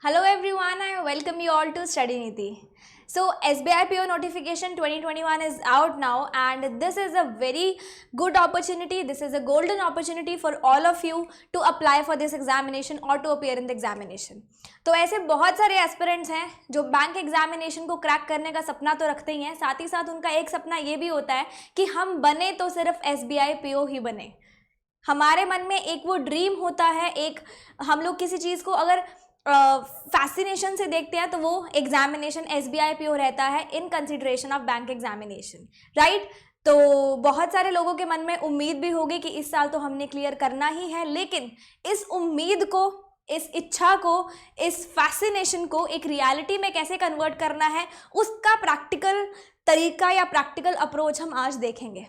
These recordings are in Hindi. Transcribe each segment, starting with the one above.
Hello everyone, I welcome you all to Study Niti. So SBI PO notification 2021 is out now and this is a very good opportunity. This is a golden opportunity for all of you to apply for this examination or to appear in the examination. तो ऐसे बहुत सारे एस्पिरेंट्स हैं जो बैंक एग्जामिनेशन को क्रैक करने का सपना तो रखते ही हैं, साथ ही साथ उनका एक सपना ये भी होता है कि हम बने तो सिर्फ SBI PO ही बने। हमारे मन में एक वो ड्रीम होता है, एक हम लोग किसी चीज़ को अगर फैसिनेशन से देखते हैं तो वो एग्जामिनेशन SBI PO रहता है in consideration of bank examination, right. तो बहुत सारे लोगों के मन में उम्मीद भी होगी कि इस साल तो हमने क्लियर करना ही है, लेकिन इस उम्मीद को, इस इच्छा को, इस फैसिनेशन को एक रियलिटी में कैसे कन्वर्ट करना है, उसका प्रैक्टिकल तरीका या प्रैक्टिकल अप्रोच हम आज देखेंगे।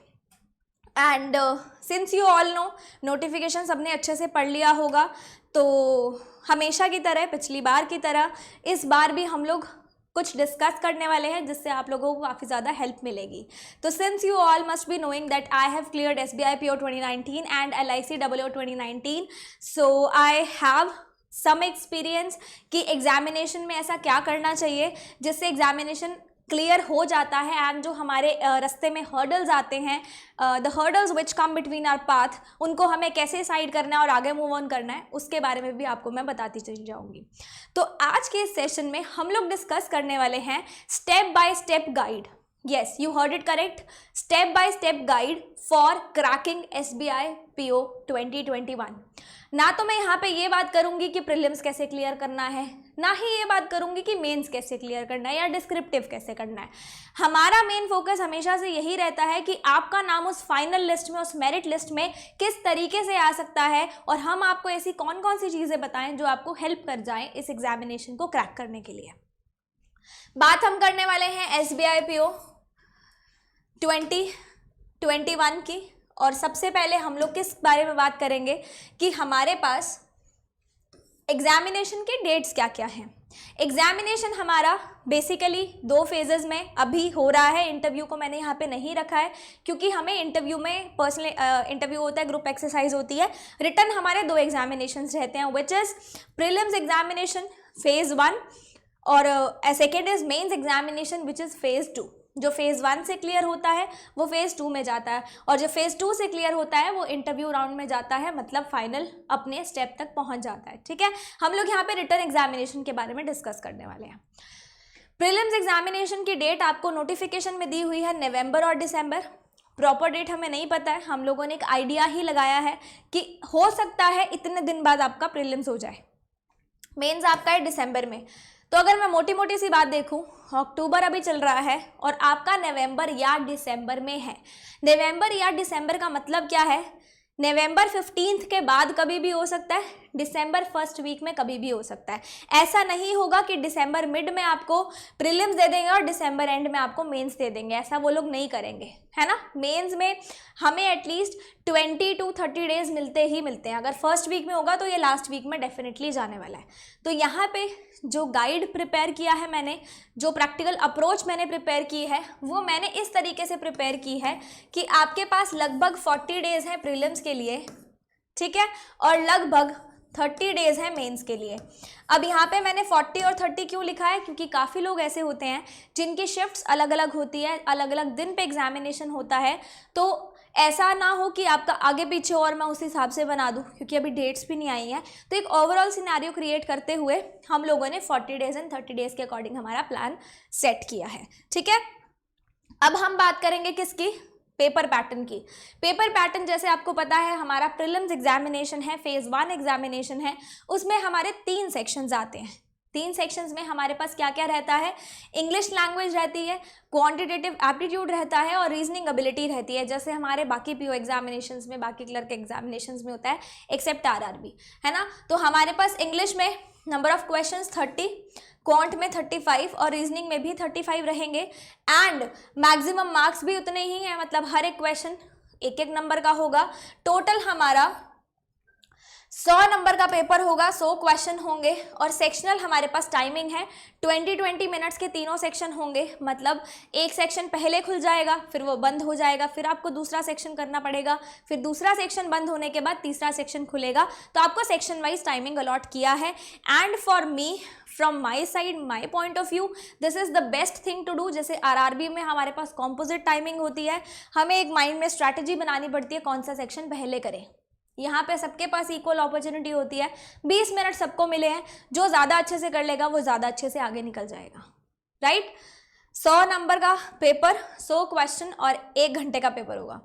And since you all know notification सबने अच्छे से पढ़ लिया होगा, तो हमेशा की तरह, पिछली बार की तरह इस बार भी हम लोग कुछ डिस्कस करने वाले हैं जिससे आप लोगों को काफ़ी ज़्यादा हेल्प मिलेगी। तो since you all must be knowing that I have cleared SBI PO 2019 and LIC WO 2019, so I have some experience कि एग्जामिनेशन में ऐसा क्या करना चाहिए जिससे एग्जामिनेशन क्लियर हो जाता है एंड जो हमारे रास्ते में हर्डल्स आते हैं, the hurdles which come between our path, उनको हमें कैसे साइड करना है और आगे मूव ऑन करना है, उसके बारे में भी आपको मैं बताती चली जाऊंगी। तो आज के इस सेशन में हम लोग डिस्कस करने वाले हैं step by step guide. Yes, you heard it correct, step by step guide for cracking SBI PO 2021। ना तो मैं यहाँ पे ये बात करूँगी कि प्रीलिम्स कैसे क्लियर करना है, ना ही ये बात करूँगी कि मेंस कैसे क्लियर करना है या डिस्क्रिप्टिव कैसे करना है। हमारा मेन फोकस हमेशा से यही रहता है कि आपका नाम उस फाइनल लिस्ट में, उस मेरिट लिस्ट में किस तरीके से आ सकता है और हम आपको ऐसी कौन कौन सी चीज़ें बताएं जो आपको हेल्प कर जाएं इस एग्जामिनेशन को क्रैक करने के लिए। बात हम करने वाले हैं SBI PO 2021 की, और सबसे पहले हम लोग किस बारे में बात करेंगे कि हमारे पास एग्जामिनेशन के डेट्स क्या क्या हैं। एग्जामिनेशन हमारा बेसिकली 2 फेजेस में अभी हो रहा है। इंटरव्यू को मैंने यहाँ पे नहीं रखा है क्योंकि हमें इंटरव्यू में पर्सनल इंटरव्यू होता है, ग्रुप एक्सरसाइज होती है। रिटर्न हमारे 2 एग्जामिनेशंस रहते हैं, which is prelims examination phase 1 और second is mains examination which is phase 2। जो फेज़ 1 से क्लियर होता है वो फेज़ 2 में जाता है और जो फेज़ 2 से क्लियर होता है वो इंटरव्यू राउंड में जाता है, मतलब फाइनल अपने स्टेप तक पहुंच जाता है। ठीक है, हम लोग यहाँ पे रिटर्न एग्जामिनेशन के बारे में डिस्कस करने वाले हैं। प्रीलिम्स एग्जामिनेशन की डेट आपको नोटिफिकेशन में दी हुई है नवंबर और दिसंबर। प्रॉपर डेट हमें नहीं पता है, हम लोगों ने एक आइडिया ही लगाया है कि हो सकता है इतने दिन बाद आपका प्रीलिम्स हो जाए। मेंस आपका है दिसंबर में, तो अगर मैं मोटी मोटी सी बात देखूं, अक्टूबर अभी चल रहा है और आपका नवंबर या दिसंबर में है। नवंबर या दिसंबर का मतलब क्या है? नवंबर 15 के बाद कभी भी हो सकता है, दिसंबर फर्स्ट वीक में कभी भी हो सकता है। ऐसा नहीं होगा कि दिसंबर मिड में आपको प्रीलिम्स दे देंगे और दिसंबर एंड में आपको मेंस दे देंगे, ऐसा वो लोग नहीं करेंगे, है ना। मेंस में हमें एटलीस्ट 20 to 30 डेज मिलते ही मिलते हैं। अगर फर्स्ट वीक में होगा तो ये लास्ट वीक में डेफिनेटली जाने वाला है। तो यहाँ पे जो गाइड प्रिपेयर किया है मैंने, जो प्रैक्टिकल अप्रोच मैंने प्रिपेयर की है, वो मैंने इस तरीके से प्रिपेयर की है कि आपके पास लगभग 40 डेज हैं प्रीलिम्स के लिए, ठीक है, और लगभग 30 डेज है मेंस के लिए। अब यहाँ पे मैंने 40 और 30 क्यों लिखा है? क्योंकि काफ़ी लोग ऐसे होते हैं जिनकी शिफ्ट्स अलग अलग होती है, अलग अलग दिन पे एग्जामिनेशन होता है, तो ऐसा ना हो कि आपका आगे पीछे और मैं उस हिसाब से बना दूँ, क्योंकि अभी डेट्स भी नहीं आई हैं। तो एक ओवरऑल सिनेरियो क्रिएट करते हुए हम लोगों ने 40 डेज एंड 30 डेज के अकॉर्डिंग हमारा प्लान सेट किया है, ठीक है। अब हम बात करेंगे किसकी? पेपर पैटर्न की। पेपर पैटर्न जैसे आपको पता है हमारा प्रीलिम्स एग्जामिनेशन है, फेज 1 एग्जामिनेशन है, उसमें हमारे 3 सेक्शंस आते हैं। 3 सेक्शंस में हमारे पास क्या क्या रहता है? इंग्लिश लैंग्वेज रहती है, क्वांटिटेटिव एप्टीट्यूड रहता है और रीजनिंग एबिलिटी रहती है, जैसे हमारे बाकी PO एग्जामिनेशंस में, बाकी क्लर्क एग्जामिनेशंस में होता है, एक्सेप्ट RRB, है ना। तो हमारे पास इंग्लिश में नंबर ऑफ क्वेश्चंस 30, क्वांट में 35 और रीजनिंग में भी 35 रहेंगे एंड मैक्सिमम मार्क्स भी उतने ही हैं, मतलब हर एक क्वेश्चन 1-1 नंबर का होगा। टोटल हमारा 100 नंबर का पेपर होगा, 100 क्वेश्चन होंगे और सेक्शनल हमारे पास टाइमिंग है 20-20 मिनट्स के तीनों सेक्शन होंगे। मतलब एक सेक्शन पहले खुल जाएगा, फिर वो बंद हो जाएगा, फिर आपको दूसरा सेक्शन करना पड़ेगा, फिर दूसरा सेक्शन बंद होने के बाद तीसरा सेक्शन खुलेगा। तो आपको सेक्शन वाइज टाइमिंग अलॉट किया है। And for me from my side, my point of view, this is the best thing to do. जैसे आरआरबी में हमारे पास कॉम्पोजिट टाइमिंग होती है, हमें एक माइंड में स्ट्रैटेजी बनानी पड़ती है कौन सा सेक्शन पहले करें। यहाँ पे सबके पास इक्वल अपॉर्चुनिटी होती है, 20 मिनट सबको मिले हैं, जो ज़्यादा अच्छे से कर लेगा वो ज़्यादा अच्छे से आगे निकल जाएगा, राइट। 100 नंबर का पेपर, 100 क्वेश्चन और 1 घंटे का पेपर होगा।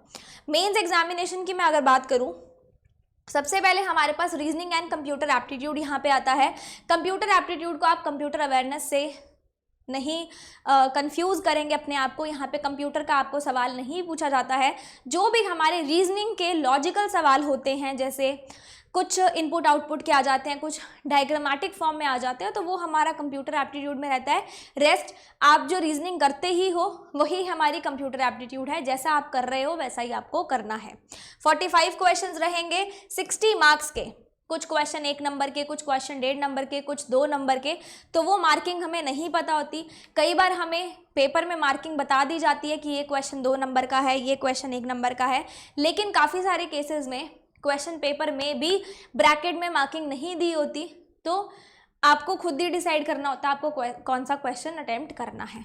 मेंस एग्जामिनेशन की मैं अगर बात करूँ, सबसे पहले हमारे पास रीजनिंग एंड कंप्यूटर एप्टीट्यूड यहाँ पे आता है। कंप्यूटर एप्टीट्यूड को आप कंप्यूटर अवेयरनेस से नहीं कंफ्यूज करेंगे अपने आप को। यहाँ पे कंप्यूटर का आपको सवाल नहीं पूछा जाता है। जो भी हमारे रीजनिंग के लॉजिकल सवाल होते हैं, जैसे कुछ इनपुट आउटपुट के आ जाते हैं, कुछ डायग्रामेटिक फॉर्म में आ जाते हैं, तो वो हमारा कंप्यूटर एप्टीट्यूड में रहता है। रेस्ट आप जो रीजनिंग करते ही हो वही हमारी कंप्यूटर एप्टीट्यूड है, जैसा आप कर रहे हो वैसा ही आपको करना है। 45 क्वेश्चंस रहेंगे 60 मार्क्स के, कुछ क्वेश्चन 1 नंबर के, कुछ क्वेश्चन 1.5 नंबर के, कुछ 2 नंबर के, तो वो मार्किंग हमें नहीं पता होती। कई बार हमें पेपर में मार्किंग बता दी जाती है कि ये क्वेश्चन 2 नंबर का है, ये क्वेश्चन 1 नंबर का है, लेकिन काफ़ी सारे केसेस में क्वेश्चन पेपर में भी ब्रैकेट में मार्किंग नहीं दी होती, तो आपको खुद ही डिसाइड करना होता है आपको कौन सा क्वेश्चन अटेम्प्ट करना है।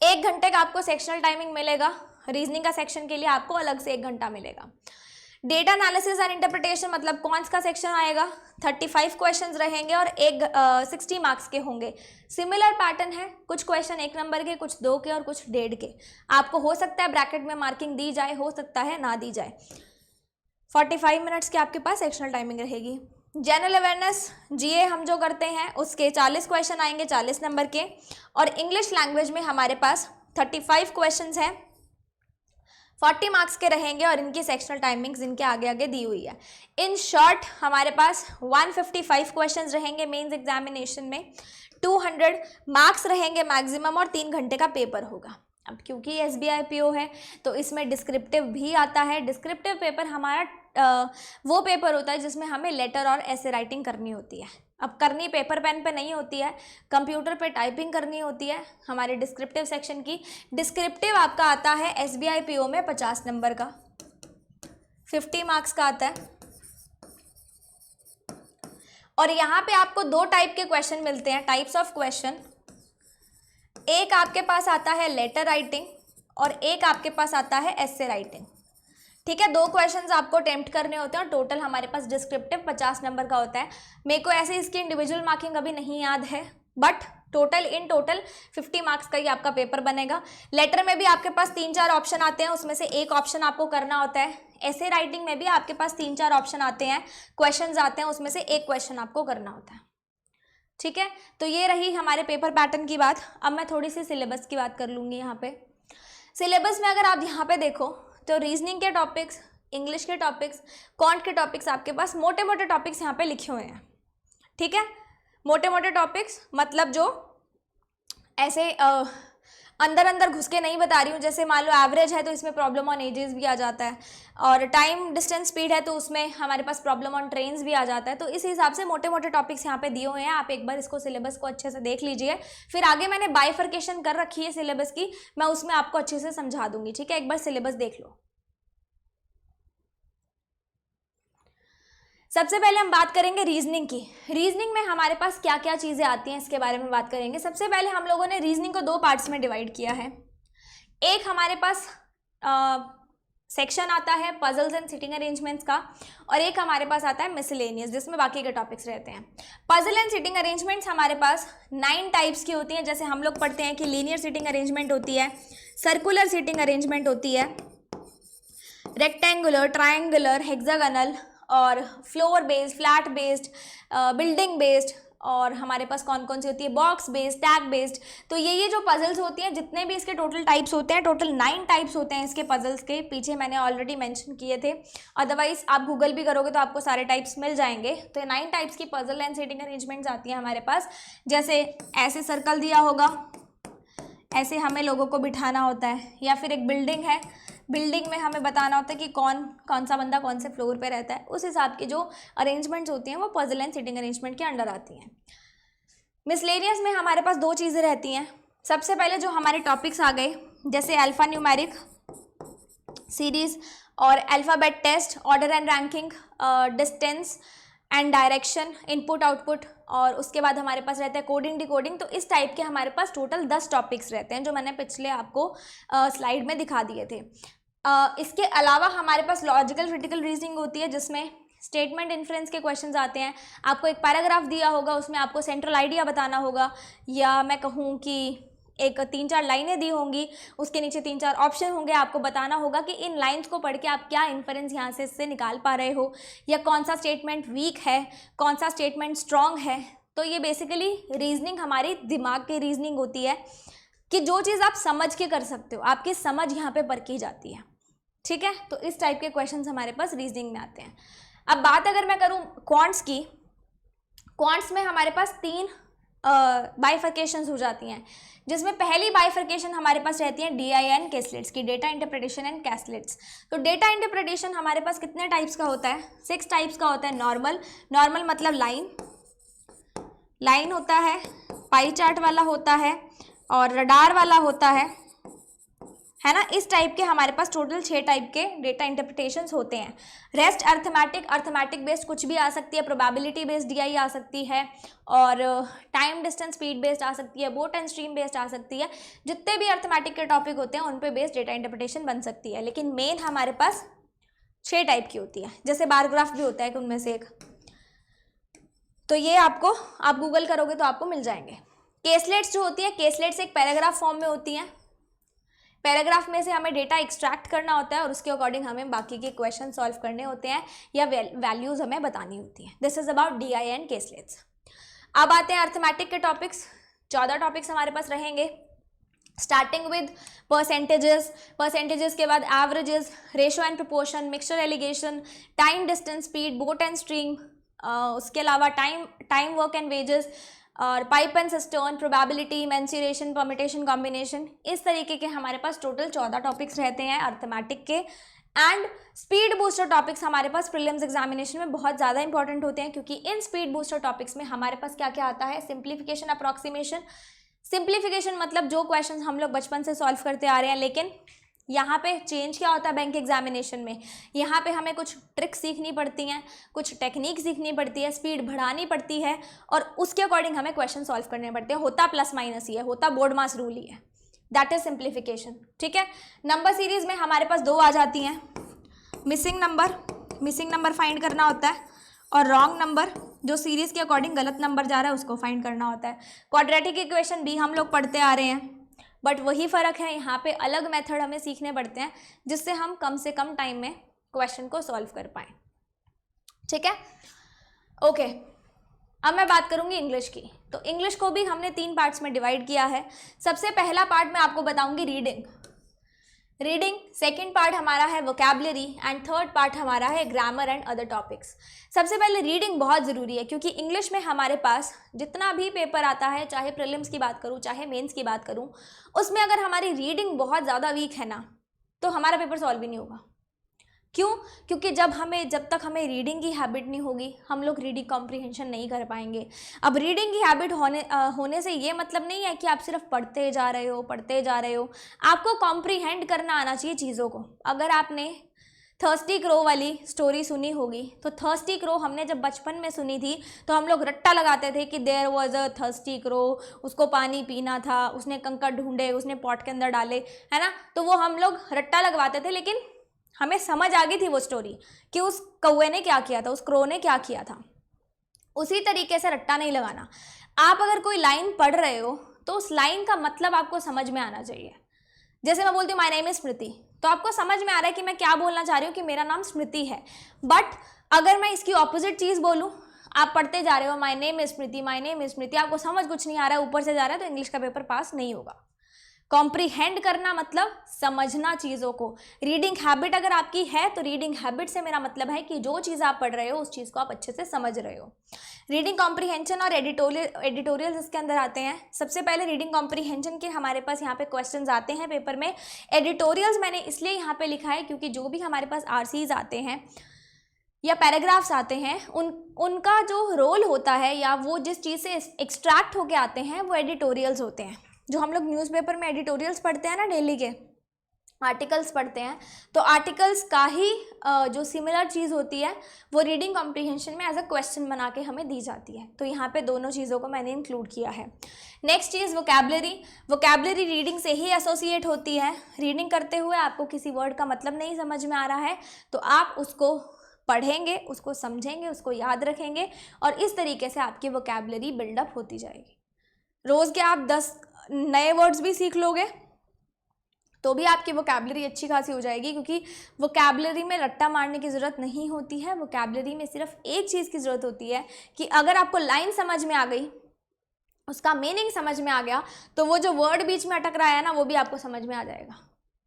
1 घंटे का आपको सेक्शनल टाइमिंग मिलेगा। रीजनिंग का सेक्शन के लिए आपको अलग से 1 घंटा मिलेगा। डेटा एनालिसिस एंड इंटरप्रिटेशन मतलब कौन सा सेक्शन आएगा, 35 क्वेश्चंस रहेंगे और 60 मार्क्स के होंगे। सिमिलर पैटर्न है, कुछ क्वेश्चन 1 नंबर के, कुछ 2 के और कुछ 1.5 के। आपको हो सकता है ब्रैकेट में मार्किंग दी जाए, हो सकता है ना दी जाए। 45 मिनट्स की आपके पास सेक्शनल टाइमिंग रहेगी। जनरल अवेयरनेस जीए हम जो करते हैं उसके 40 क्वेश्चन आएंगे 40 नंबर के, और इंग्लिश लैंग्वेज में हमारे पास 35 क्वेश्चंस हैं, 40 मार्क्स के रहेंगे और इनकी सेक्शनल टाइमिंग्स इनके आगे आगे दी हुई है। इन शॉर्ट हमारे पास 155 क्वेश्चंस रहेंगे मेंस एग्जामिनेशन में, 200 मार्क्स रहेंगे मैक्सिमम और 3 घंटे का पेपर होगा। अब क्योंकि SBI PO है तो इसमें डिस्क्रिप्टिव भी आता है। डिस्क्रिप्टिव पेपर हमारा वो पेपर होता है जिसमें हमें लेटर और ऐसे राइटिंग करनी होती है। अब करनी पेपर पेन पे नहीं होती है, कंप्यूटर पे टाइपिंग करनी होती है हमारे डिस्क्रिप्टिव सेक्शन की। डिस्क्रिप्टिव आपका आता है SBI PO में 50 नंबर का, 50 मार्क्स का आता है। और यहाँ पे आपको 2 टाइप के क्वेश्चन मिलते हैं, टाइप्स ऑफ क्वेश्चन। एक आपके पास आता है लेटर राइटिंग और एक आपके पास आता है एसे राइटिंग, ठीक है। 2 क्वेश्चंस आपको अटेम्प्ट करने होते हैं और टोटल हमारे पास डिस्क्रिप्टिव 50 नंबर का होता है। मेरे को ऐसे इसकी इंडिविजुअल मार्किंग अभी नहीं याद है, बट इन टोटल 50 मार्क्स का ही आपका पेपर बनेगा। लेटर में भी आपके पास 3-4 ऑप्शन आते हैं, उसमें से एक ऑप्शन आपको करना होता है। ऐसे राइटिंग में भी आपके पास 3-4 ऑप्शन आते हैं, क्वेश्चंस आते हैं, उसमें से एक क्वेश्चन आपको करना होता है, ठीक है। तो ये रही हमारे पेपर पैटर्न की बात। अब मैं थोड़ी सी सिलेबस की बात कर लूँगी। यहाँ पे सिलेबस में अगर आप यहाँ पे देखो तो रीजनिंग के टॉपिक्स, इंग्लिश के टॉपिक्स, क्वांट के टॉपिक्स, आपके पास मोटे मोटे टॉपिक्स यहाँ पे लिखे हुए हैं, ठीक है। मोटे मोटे टॉपिक्स मतलब जो ऐसे अंदर अंदर घुस के नहीं बता रही हूँ। जैसे मान लो एवरेज है तो इसमें प्रॉब्लम ऑन एजेस भी आ जाता है, और टाइम डिस्टेंस स्पीड है तो उसमें हमारे पास प्रॉब्लम ऑन ट्रेन्स भी आ जाता है। तो इस हिसाब से मोटे मोटे टॉपिक्स यहाँ पे दिए हुए हैं। आप एक बार इसको सिलेबस को अच्छे से देख लीजिए, फिर आगे मैंने बाइफर्केशन कर रखी है सिलेबस की, मैं उसमें आपको अच्छे से समझा दूंगी, ठीक है। एक बार सिलेबस देख लो। सबसे पहले हम बात करेंगे रीजनिंग की। रीजनिंग में हमारे पास क्या क्या चीज़ें आती हैं इसके बारे में बात करेंगे। सबसे पहले हम लोगों ने रीजनिंग को 2 पार्ट्स में डिवाइड किया है। एक हमारे पास सेक्शन आता है पजल्स एंड सिटिंग अरेंजमेंट्स का, और एक हमारे पास आता है मिसलेनियस जिसमें बाकी के टॉपिक्स रहते हैं। पजल एंड सिटिंग अरेंजमेंट्स हमारे पास 9 टाइप्स की होती हैं। जैसे हम लोग पढ़ते हैं कि लीनियर सिटिंग अरेंजमेंट होती है, सर्कुलर सिटिंग अरेंजमेंट होती है, रेक्टेंगुलर, ट्रायंगुलर, हेक्सागोनल, और floor based, flat based, building based, और हमारे पास कौन कौन सी होती है, बॉक्स बेस्ड, टैग बेस्ड। तो ये जो पजल्स होती हैं, जितने भी इसके टोटल टाइप्स होते हैं, टोटल 9 टाइप्स होते हैं इसके पजल्स के। पीछे मैंने ऑलरेडी मेंशन किए थे, अदरवाइज आप गूगल भी करोगे तो आपको सारे टाइप्स मिल जाएंगे। तो 9 टाइप्स की पजल एंड सिटिंग अरेंजमेंट्स आती हैं हमारे पास। जैसे ऐसे सर्कल दिया होगा, ऐसे हमें लोगों को बिठाना होता है, या फिर एक बिल्डिंग है, बिल्डिंग में हमें बताना होता है कि कौन सा बंदा कौन से फ्लोर पे रहता है। उस हिसाब की जो अरेंजमेंट्स होती हैं वो पजल एंड सिटिंग अरेंजमेंट के अंडर आती हैं। मिसलेनियस में हमारे पास 2 चीज़ें रहती हैं। सबसे पहले जो हमारे टॉपिक्स आ गए, जैसे अल्फा न्यूमेरिक सीरीज़ और alphabet test, order and ranking, distance, and direction, input output, और उसके बाद हमारे पास रहता है कोडिंग डिकोडिंग। तो इस टाइप के हमारे पास टोटल 10 टॉपिक्स रहते हैं जो मैंने पिछले आपको स्लाइड में दिखा दिए थे। इसके अलावा हमारे पास लॉजिकल क्रिटिकल रीजनिंग होती है जिसमें स्टेटमेंट इन्फ्रेंस के क्वेश्चंस आते हैं। आपको एक पैराग्राफ दिया होगा, उसमें आपको सेंट्रल आइडिया बताना होगा, या मैं कहूँ कि एक 3-4 लाइनें दी होंगी, उसके नीचे 3-4 ऑप्शन होंगे, आपको बताना होगा कि इन लाइंस को पढ़ के आप क्या इन्फरेंस यहाँ से इससे निकाल पा रहे हो, या कौन सा स्टेटमेंट वीक है, कौन सा स्टेटमेंट स्ट्रॉन्ग है। तो ये बेसिकली रीजनिंग हमारी दिमाग की रीजनिंग होती है कि जो चीज़ आप समझ के कर सकते हो, आपकी समझ यहाँ पे परखी जाती है, ठीक है। तो इस टाइप के क्वेश्चन हमारे पास रीजनिंग में आते हैं। अब बात अगर मैं करूँ क्वांट्स की, क्वांट्स में हमारे पास 3 बाइफर्केशंस हो जाती हैं, जिसमें पहली बाइफर्केशन हमारे पास रहती है DIN कैसलेट्स की, डेटा इंटरप्रिटेशन एंड कैसलेट्स। तो डेटा इंटरप्रिटेशन हमारे पास कितने टाइप्स का होता है? 6 टाइप्स का होता है। नॉर्मल मतलब लाइन होता है, पाई चार्ट वाला होता है, और रडार वाला होता है ना। इस टाइप के हमारे पास टोटल 6 टाइप के डेटा इंटरप्रिटेशंस होते हैं। रेस्ट अर्थमेटिक बेस्ड कुछ भी आ सकती है, प्रोबेबिलिटी बेस्ड DI आ सकती है, और टाइम डिस्टेंस स्पीड बेस्ड आ सकती है, बोट एंड स्ट्रीम बेस्ड आ सकती है। जितने भी अर्थमेटिक के टॉपिक होते हैं उन पे बेस्ड डेटा इंटरप्रिटेशन बन सकती है, लेकिन मेन हमारे पास 6 टाइप की होती है। जैसे बार ग्राफ भी होता है कि उनमें से एक, तो ये आप गूगल करोगे तो आपको मिल जाएंगे। केसलेट्स जो होती है, केसलेट्स एक पैराग्राफ फॉर्म में होती हैं। पैराग्राफ में से हमें डेटा एक्सट्रैक्ट करना होता है और उसके अकॉर्डिंग हमें बाकी के क्वेश्चन सॉल्व करने होते हैं, या वैल्यूज हमें बतानी होती है। This is about DIN केसलेट्स। अब आते हैं अर्थमेटिक के टॉपिक्स। 14 टॉपिक्स हमारे पास रहेंगे, स्टार्टिंग विद परसेंटेजेस के बाद averages, ratio and proportion, mixture alligation, time distance speed, boat and stream, उसके अलावा टाइम वर्क एंड वेजेस, और pipe and cistern, probability, mensuration, permutation, combination. इस तरीके के हमारे पास टोटल 14 टॉपिक्स रहते हैं अर्थमेटिक के। एंड स्पीड बूस्टर टॉपिक्स हमारे पास प्रीलिम्स एग्जामिनेशन में बहुत ज़्यादा इंपॉर्टेंट होते हैं, क्योंकि इन स्पीड बूस्टर टॉपिक्स में हमारे पास क्या क्या आता है? Simplification, approximation. सिंप्लीफिकेशन मतलब जो क्वेश्चन हम लोग बचपन से सॉल्व करते आ रहे हैं, लेकिन यहाँ पे चेंज क्या होता है बैंक एग्जामिनेशन में? यहाँ पे हमें कुछ ट्रिक्स सीखनी पड़ती हैं, कुछ टेक्निक सीखनी पड़ती है, स्पीड बढ़ानी पड़ती है, और उसके अकॉर्डिंग हमें क्वेश्चन सॉल्व करने पड़ते हैं। होता प्लस माइनस ही है, होता बोर्ड मास रूल ही है, दैट इज सिंप्लीफिकेशन, ठीक है। नंबर सीरीज में हमारे पास 2 आ जाती हैं। मिसिंग नंबर फाइंड करना होता है, और रॉन्ग नंबर जो सीरीज के अकॉर्डिंग गलत नंबर जा रहा है उसको फाइंड करना होता है। क्वाड्रेटिक इक्वेशन भी हम लोग पढ़ते आ रहे हैं, बट वही फ़र्क है, यहाँ पे अलग मेथड हमें सीखने पड़ते हैं जिससे हम कम से कम टाइम में क्वेश्चन को सॉल्व कर पाएँ, ठीक है। ओके, अब मैं बात करूँगी इंग्लिश की। तो इंग्लिश को भी हमने 3 पार्ट्स में डिवाइड किया है। सबसे पहला पार्ट मैं आपको बताऊँगी रीडिंग, सेकेंड पार्ट हमारा है वोकैबुलरी, एंड थर्ड पार्ट हमारा है ग्रामर एंड अदर टॉपिक्स। सबसे पहले रीडिंग बहुत ज़रूरी है, क्योंकि इंग्लिश में हमारे पास जितना भी पेपर आता है, चाहे प्रीलिम्स की बात करूँ चाहे मेंस की बात करूँ, उसमें अगर हमारी रीडिंग बहुत ज़्यादा वीक है ना, तो हमारा पेपर सॉल्व ही नहीं होगा। क्यों? क्योंकि जब तक हमें रीडिंग की हैबिट नहीं होगी, हम लोग रीडिंग कॉम्प्रिहेंशन नहीं कर पाएंगे। अब रीडिंग की हैबिट होने से ये मतलब नहीं है कि आप सिर्फ पढ़ते जा रहे हो, आपको कॉम्प्रिहेंड करना आना चाहिए चीज़ों को। अगर आपने थर्स्टी क्रो वाली स्टोरी सुनी होगी, तो थर्स्टी क्रो हमने जब बचपन में सुनी थी तो हम लोग रट्टा लगाते थे कि there was a thirsty crow, उसको पानी पीना था, उसने कंकड़ ढूंढे, उसने पॉट के अंदर डाले, है ना। तो वो हम लोग रट्टा लगवाते थे, लेकिन हमें समझ आ गई थी वो स्टोरी कि उस कौवे ने क्या किया था, उस क्रो ने क्या किया था। उसी तरीके से रट्टा नहीं लगाना। आप अगर कोई लाइन पढ़ रहे हो तो उस लाइन का मतलब आपको समझ में आना चाहिए। जैसे मैं बोलती हूँ माय नेम इज स्मृति, तो आपको समझ में आ रहा है कि मैं क्या बोलना चाह रही हूँ, कि मेरा नाम स्मृति है। बट अगर मैं इसकी ऑपोजिट चीज़ बोलूँ, आप पढ़ते जा रहे हो माय नेम इज स्मृति, आपको समझ कुछ नहीं आ रहा है, ऊपर से जा रहा है, तो इंग्लिश का पेपर पास नहीं होगा। कॉम्प्रीहेंड करना मतलब समझना चीज़ों को। रीडिंग हैबिट अगर आपकी है, तो रीडिंग हैबिट से मेरा मतलब है कि जो चीज़ आप पढ़ रहे हो उस चीज़ को आप अच्छे से समझ रहे हो। रीडिंग कॉम्प्रीहेंशन और एडिटोरियल्स इसके अंदर आते हैं। सबसे पहले रीडिंग कॉम्प्रीहेंशन के हमारे पास यहाँ पे क्वेश्चंस आते हैं पेपर में। एडिटोरियल्स मैंने इसलिए यहाँ पे लिखा है क्योंकि जो भी हमारे पास आरसीज आते हैं या पैराग्राफ्स आते हैं, उनका जो रोल होता है या वो जिस चीज़ से एक्सट्रैक्ट होके आते हैं वो एडिटोरियल्स होते हैं। जो हम लोग न्यूज़पेपर में एडिटोरियल्स पढ़ते हैं ना डेली के, आर्टिकल्स पढ़ते हैं, तो आर्टिकल्स का ही जो सिमिलर चीज़ होती है वो रीडिंग कॉम्प्रिहेंशन में एज अ क्वेश्चन बना के हमें दी जाती है। तो यहाँ पे दोनों चीज़ों को मैंने इंक्लूड किया है। नेक्स्ट चीज़ वोकैबुलरी। वोकैबुलरी रीडिंग से ही एसोसिएट होती है। रीडिंग करते हुए आपको किसी वर्ड का मतलब नहीं समझ में आ रहा है तो आप उसको पढ़ेंगे, उसको समझेंगे, उसको याद रखेंगे और इस तरीके से आपकी वोकैबुलरी बिल्डअप होती जाएगी। रोज़ के आप 10 नए वर्ड्स भी सीख लोगे तो भी आपकी वोकैबुलरी अच्छी खासी हो जाएगी, क्योंकि वोकैबुलरी में रट्टा मारने की ज़रूरत नहीं होती है। वोकैबुलरी में सिर्फ एक चीज़ की ज़रूरत होती है कि अगर आपको लाइन समझ में आ गई, उसका मीनिंग समझ में आ गया, तो वो जो वर्ड बीच में अटक रहा है ना वो भी आपको समझ में आ जाएगा।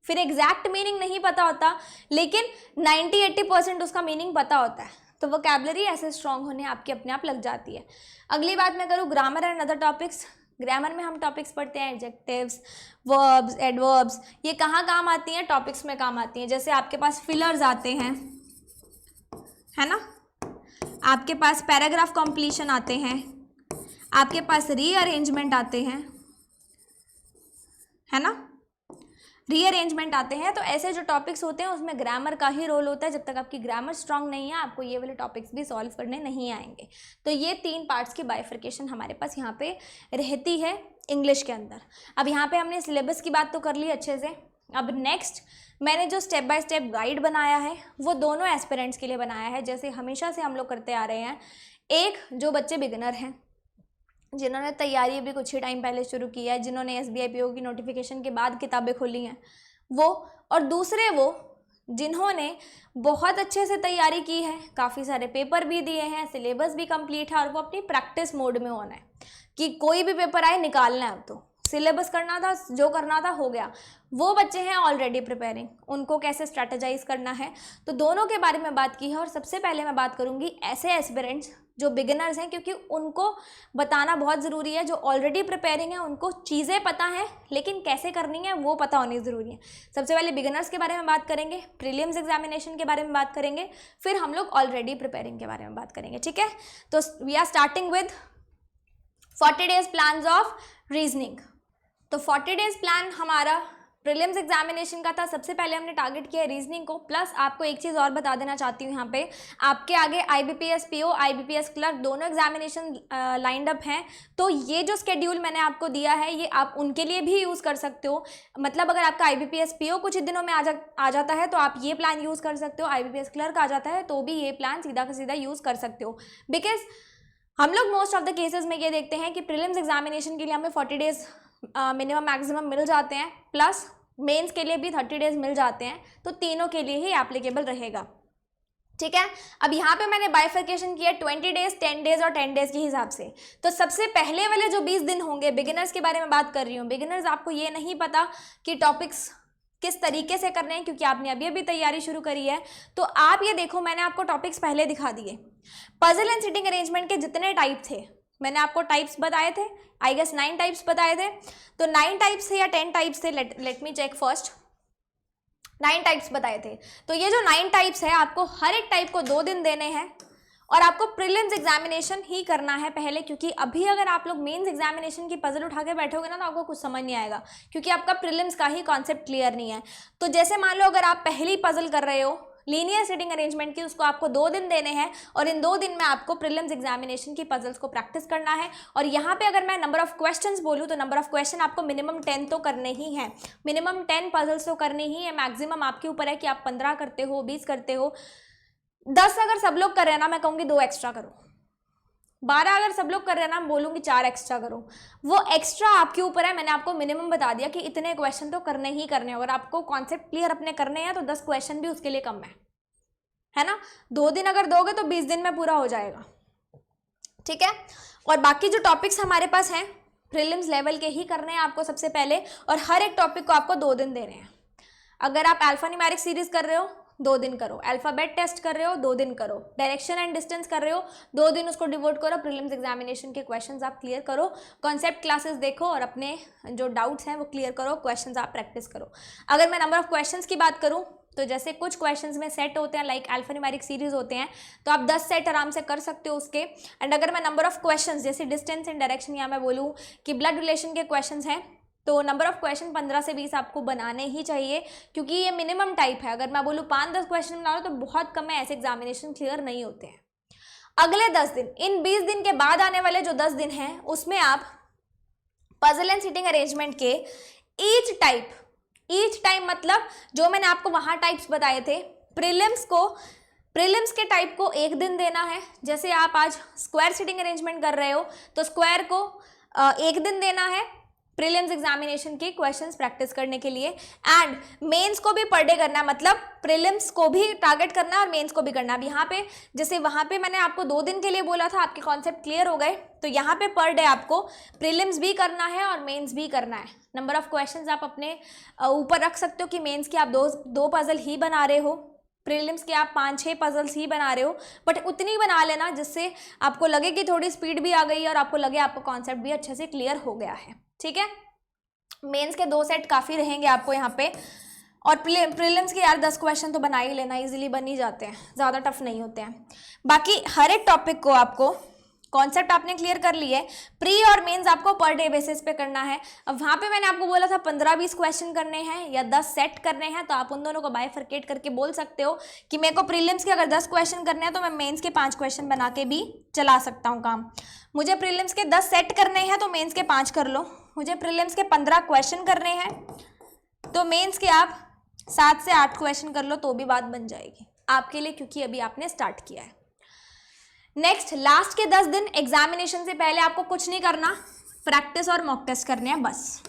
फिर एग्जैक्ट मीनिंग नहीं पता होता लेकिन 90-80% उसका मीनिंग पता होता है, तो वोकैबुलरी ऐसे स्ट्रांग होने आपकी अपने आप लग जाती है। अगली बात मैं करूँ grammar and other topics. Grammar में हम टॉपिक्स पढ़ते हैं एडजेक्टिव्स, वर्ब्स, एडवर्ब्स। ये कहाँ काम आती हैं? टॉपिक्स में काम आती हैं। जैसे आपके पास फिलर्स आते हैं, है ना, आपके पास पैराग्राफ कंप्लीशन आते हैं, आपके पास रीअरेंजमेंट आते हैं, है ना, रीअरेंजमेंट आते हैं। तो ऐसे जो टॉपिक्स होते हैं उसमें ग्रामर का ही रोल होता है। जब तक आपकी ग्रामर स्ट्रांग नहीं है आपको ये वाले टॉपिक्स भी सॉल्व करने नहीं आएंगे। तो ये 3 पार्ट्स की बाइफर्केशन हमारे पास यहाँ पे रहती है इंग्लिश के अंदर। अब यहाँ पे हमने सिलेबस की बात तो कर ली अच्छे से। अब नेक्स्ट मैंने जो स्टेप बाय स्टेप गाइड बनाया है वो दोनों एस्पिरेंट्स के लिए बनाया है, जैसे हमेशा से हम लोग करते आ रहे हैं। एक जो बच्चे बिगिनर हैं, जिन्होंने तैयारी अभी कुछ ही टाइम पहले शुरू की है, जिन्होंने SBI PO की नोटिफिकेशन के बाद किताबें खोली हैं वो, और दूसरे वो जिन्होंने बहुत अच्छे से तैयारी की है, काफ़ी सारे पेपर भी दिए हैं, सिलेबस भी कंप्लीट है और वो अपनी प्रैक्टिस मोड में होना है कि कोई भी पेपर आए निकालना है। अब तो सिलेबस करना था, जो करना था हो गया। वो बच्चे हैं ऑलरेडी प्रिपेयरिंग, उनको कैसे स्ट्रैटेजाइज करना है, तो दोनों के बारे में बात की है। और सबसे पहले मैं बात करूँगी ऐसे एस्पिरेंट्स जो बिगिनर्स हैं, क्योंकि उनको बताना बहुत ज़रूरी है। जो ऑलरेडी प्रिपेयरिंग है उनको चीज़ें पता हैं लेकिन कैसे करनी है वो पता होनी ज़रूरी है। सबसे पहले बिगिनर्स के बारे में बात करेंगे, प्रीलिम्स एग्जामिनेशन के बारे में बात करेंगे, फिर हम लोग ऑलरेडी प्रिपेयरिंग के बारे में बात करेंगे, ठीक है। तो we are starting with 40 days plans of reasoning. तो 40 डेज प्लान हमारा प्रीलिम्स एग्जामिनेशन का था। सबसे पहले हमने टारगेट किया है रीजनिंग को। प्लस आपको एक चीज़ और बता देना चाहती हूँ, यहाँ पे आपके आगे IBPS PO, IBPS क्लर्क दोनों एग्जामिनेशन लाइंड अप हैं। तो ये जो स्केड्यूल मैंने आपको दिया है ये आप उनके लिए भी यूज़ कर सकते हो। मतलब अगर आपका IBPS PO कुछ दिनों में आ जाता है तो आप ये प्लान यूज़ कर सकते हो, IBPS क्लर्क आ जाता है तो भी ये प्लान सीधा का सीधा यूज़ कर सकते हो। बिकॉज हम लोग मोस्ट ऑफ द केसेस में ये देखते हैं कि प्रीलिम्स एग्जामिनेशन के लिए हमें 40 डेज मिनिमम मैक्सिमम मिल जाते हैं, प्लस मेंस के लिए भी 30 डेज मिल जाते हैं, तो तीनों के लिए ही एप्लीकेबल रहेगा, ठीक है। अब यहाँ पे मैंने बाइफर्केशन किया 20 डेज, 10 डेज और 10 डेज के हिसाब से। तो सबसे पहले वाले जो 20 दिन होंगे, बिगिनर्स के बारे में बात कर रही हूँ। बिगिनर्स आपको ये नहीं पता कि टॉपिक्स किस तरीके से करने हैं, क्योंकि आपने अभी अभी तैयारी शुरू करी है। तो आप ये देखो, मैंने आपको टॉपिक्स पहले दिखा दिए। पजल एंड सिटिंग अरेंजमेंट के जितने टाइप थे मैंने आपको टाइप्स बताए थे, आई गेस 9 टाइप्स बताए थे। तो 9 टाइप्स थे या 10 टाइप्स थे, let me check first. 9 types बताए थे। तो ये जो 9 टाइप्स है आपको हर एक टाइप को 2 दिन देने हैं और आपको प्रीलिम्स एग्जामिनेशन ही करना है पहले, क्योंकि अभी अगर आप लोग मेंस एग्जामिनेशन की पजल उठा के बैठोगे ना तो आपको कुछ समझ नहीं आएगा, क्योंकि आपका प्रीलिम्स का ही कॉन्सेप्ट क्लियर नहीं है। तो जैसे मान लो अगर आप पहली पजल कर रहे हो लीनियर सिटिंग अरेंजमेंट की, उसको आपको 2 दिन देने हैं और इन 2 दिन में आपको प्रीलिम्स एग्जामिनेशन की पजल्स को प्रैक्टिस करना है। और यहाँ पे अगर मैं नंबर ऑफ क्वेश्चंस बोलूँ तो नंबर ऑफ क्वेश्चन आपको मिनिमम 10 तो करने ही हैं, मिनिमम 10 पजल्स तो करनी ही है। मैक्सिमम आपके ऊपर है कि आप 15 करते हो, 20 करते हो, 10 अगर सब लोग कर रहे हैं ना मैं कहूँगी 2 एक्स्ट्रा करो, 12 अगर सब लोग कर रहे हैं ना बोलूँगी 4 एक्स्ट्रा करो। वो एक्स्ट्रा आपके ऊपर है। मैंने आपको मिनिमम बता दिया कि इतने क्वेश्चन तो करने ही करने हैं। अगर आपको कॉन्सेप्ट क्लियर अपने करने हैं तो 10 क्वेश्चन भी उसके लिए कम है ना। 2 दिन अगर दोगे तो 20 दिन में पूरा हो जाएगा, ठीक है। और बाकी जो टॉपिक्स हमारे पास हैं प्रीलिम्स लेवल के ही करने हैं आपको सबसे पहले, और हर एक टॉपिक को आपको 2 दिन देने हैं। अगर आप अल्फा न्यूमेरिक सीरीज कर रहे हो 2 दिन करो, अल्फाबेट टेस्ट कर रहे हो 2 दिन करो, डायरेक्शन एंड डिस्टेंस कर रहे हो 2 दिन उसको डिवोट करो, प्रीलिम्स एग्जामिनेशन के क्वेश्चंस आप क्लियर करो, कॉन्सेप्ट क्लासेस देखो और अपने जो डाउट्स हैं वो क्लियर करो, क्वेश्चंस आप प्रैक्टिस करो। अगर मैं नंबर ऑफ क्वेश्चंस की बात करूँ तो जैसे कुछ क्वेश्चंस में सेट होते हैं, लाइक अल्फा न्यूमेरिक सीरीज होते हैं, तो आप 10 सेट आराम से कर सकते हो उसके। एंड अगर मैं नंबर ऑफ क्वेश्चंस जैसे डिस्टेंस एंड डायरेक्शन, या मैं बोलूँ कि ब्लड रिलेशन के क्वेश्चंस हैं तो नंबर ऑफ क्वेश्चन 15 से 20 आपको बनाने ही चाहिए, क्योंकि ये मिनिमम टाइप है। अगर मैं बोलूँ 5-10 क्वेश्चन बना लो तो बहुत कम है, ऐसे एग्जामिनेशन क्लियर नहीं होते हैं। अगले 10 दिन, इन 20 दिन के बाद आने वाले जो 10 दिन हैं उसमें आप पजल एंड सिटिंग अरेंजमेंट के ईच टाइप मतलब जो मैंने आपको वहाँ टाइप्स बताए थे, प्रीलिम्स के टाइप को 1 दिन देना है। जैसे आप आज स्क्वायर सिटिंग अरेंजमेंट कर रहे हो तो स्क्वायर को 1 दिन देना है प्रीलिम्स एग्जामिनेशन के क्वेश्चंस प्रैक्टिस करने के लिए। एंड मेंस को भी पर डे करना है, मतलब प्रीलिम्स को भी टारगेट करना है और मेंस को भी करना है। अब यहाँ पे जैसे वहाँ पे मैंने आपको 2 दिन के लिए बोला था, आपके कॉन्सेप्ट क्लियर हो गए, तो यहाँ पे पर डे आपको प्रीलिम्स भी करना है और मेंस भी करना है। नंबर ऑफ क्वेश्चंस आप अपने ऊपर रख सकते हो कि मेंस के आप दो पजल ही बना रहे हो, प्रीलिम्स के आप 5-6 पजल्स ही बना रहे हो, बट उतनी बना लेना जिससे आपको लगे कि थोड़ी स्पीड भी आ गई और आपको लगे आपका कॉन्सेप्ट भी अच्छे से क्लियर हो गया है। ठीक है, मेंस के 2 सेट काफ़ी रहेंगे आपको यहाँ पे, और प्रीलिम्स के यार 10 क्वेश्चन तो बना ही लेना, इजीली बन ही जाते हैं, ज़्यादा टफ नहीं होते हैं। बाकी हर एक टॉपिक को आपको कॉन्सेप्ट आपने क्लियर कर लिए है, प्री और मेंस आपको पर डे बेसिस पे करना है। अब वहाँ पे मैंने आपको बोला था 15-20 क्वेश्चन करने हैं या 10 सेट करने हैं, तो आप उन दोनों को बाइफरकेट करके बोल सकते हो कि मेरे को प्रीलिम्स के अगर 10 क्वेश्चन करने हैं तो मैं मेंस के 5 क्वेश्चन बना के भी चला सकता हूँ काम। मुझे प्रीलिम्स के 10 सेट करने हैं तो मेंस के 5 कर लो, मुझे प्रीलिम्स के 15 क्वेश्चन करने हैं तो मेंस के आप 7 से 8 क्वेश्चन कर लो, तो भी बात बन जाएगी आपके लिए, क्योंकि अभी आपने स्टार्ट किया है। नेक्स्ट, लास्ट के 10 दिन एग्जामिनेशन से पहले आपको कुछ नहीं करना, प्रैक्टिस और मॉक टेस्ट करने हैं बस।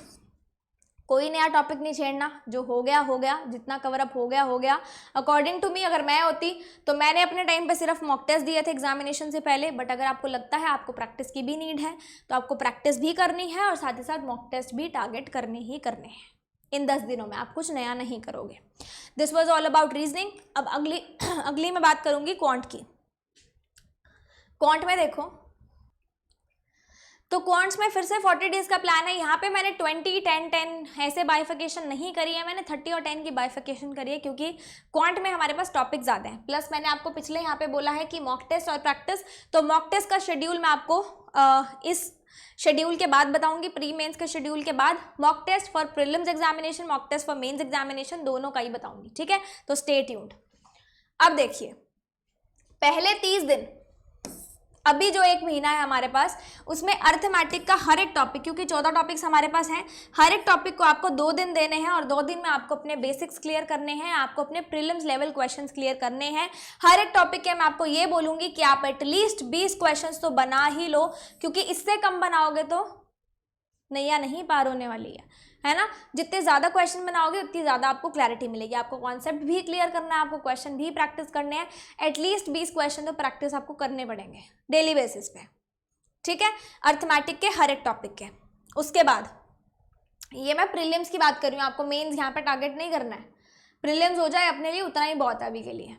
कोई नया टॉपिक नहीं छेड़ना, जो हो गया हो गया, जितना कवर अप हो गया हो गया। अकॉर्डिंग टू मी अगर मैं होती तो मैंने अपने टाइम पे सिर्फ मॉक टेस्ट दिए थे एग्जामिनेशन से पहले, बट अगर आपको लगता है आपको प्रैक्टिस की भी नीड है तो आपको प्रैक्टिस भी करनी है और साथ ही साथ मॉक टेस्ट भी टारगेट करने ही करने हैं। इन 10 दिनों में आप कुछ नया नहीं करोगे। This was all about reasoning. अब अगली मैं बात करूँगी क्वांट की। क्वांट में देखो, तो क्वांट्स में फिर से 40 डेज का प्लान है। यहाँ पे मैंने 20, 10, 10 ऐसे बाइफिकेशन नहीं करी है, मैंने 30 और 10 की बाइफिकेशन करी है, क्योंकि क्वांट में हमारे पास टॉपिक ज़्यादा हैं। प्लस मैंने आपको पिछले यहाँ पे बोला है कि मॉक टेस्ट और प्रैक्टिस, तो मॉक टेस्ट का शेड्यूल मैं आपको इस शेड्यूल के बाद बताऊंगी, प्री मेंस के शेड्यूल के बाद। Mock test for prelims examination, mock test for mains examination, दोनों का ही बताऊंगी। ठीक है, तो स्टे ट्यून्ड। अब देखिए, पहले 30 दिन, अभी जो 1 महीना है हमारे पास, उसमें अर्थमेटिक का हर एक टॉपिक, क्योंकि 14 टॉपिक्स हमारे पास हैं, हर एक टॉपिक को आपको 2 दिन देने हैं और 2 दिन में आपको अपने बेसिक्स क्लियर करने हैं, आपको अपने प्रीलिम्स लेवल क्वेश्चंस क्लियर करने हैं। हर एक टॉपिक के मैं आपको ये बोलूँगी कि आप एटलीस्ट 20 क्वेश्चंस तो बना ही लो, क्योंकि इससे कम बनाओगे तो नैया नहीं पार होने वाली है ना। जितने ज़्यादा क्वेश्चन बनाओगे उतनी ज़्यादा आपको क्लैरिटी मिलेगी। आपको कॉन्सेप्ट भी क्लियर करना है, आपको क्वेश्चन भी प्रैक्टिस करने हैं। एटलीस्ट 20 क्वेश्चन तो प्रैक्टिस आपको करने पड़ेंगे डेली बेसिस पे। ठीक है, अर्थमेटिक के हर एक टॉपिक के। उसके बाद ये मैं प्रीलिम्स की बात कर रही हूँ, आपको मेंस यहाँ पे टारगेट नहीं करना है। प्रीलिम्स हो जाए अपने लिए उतना ही बहुत है अभी के लिए।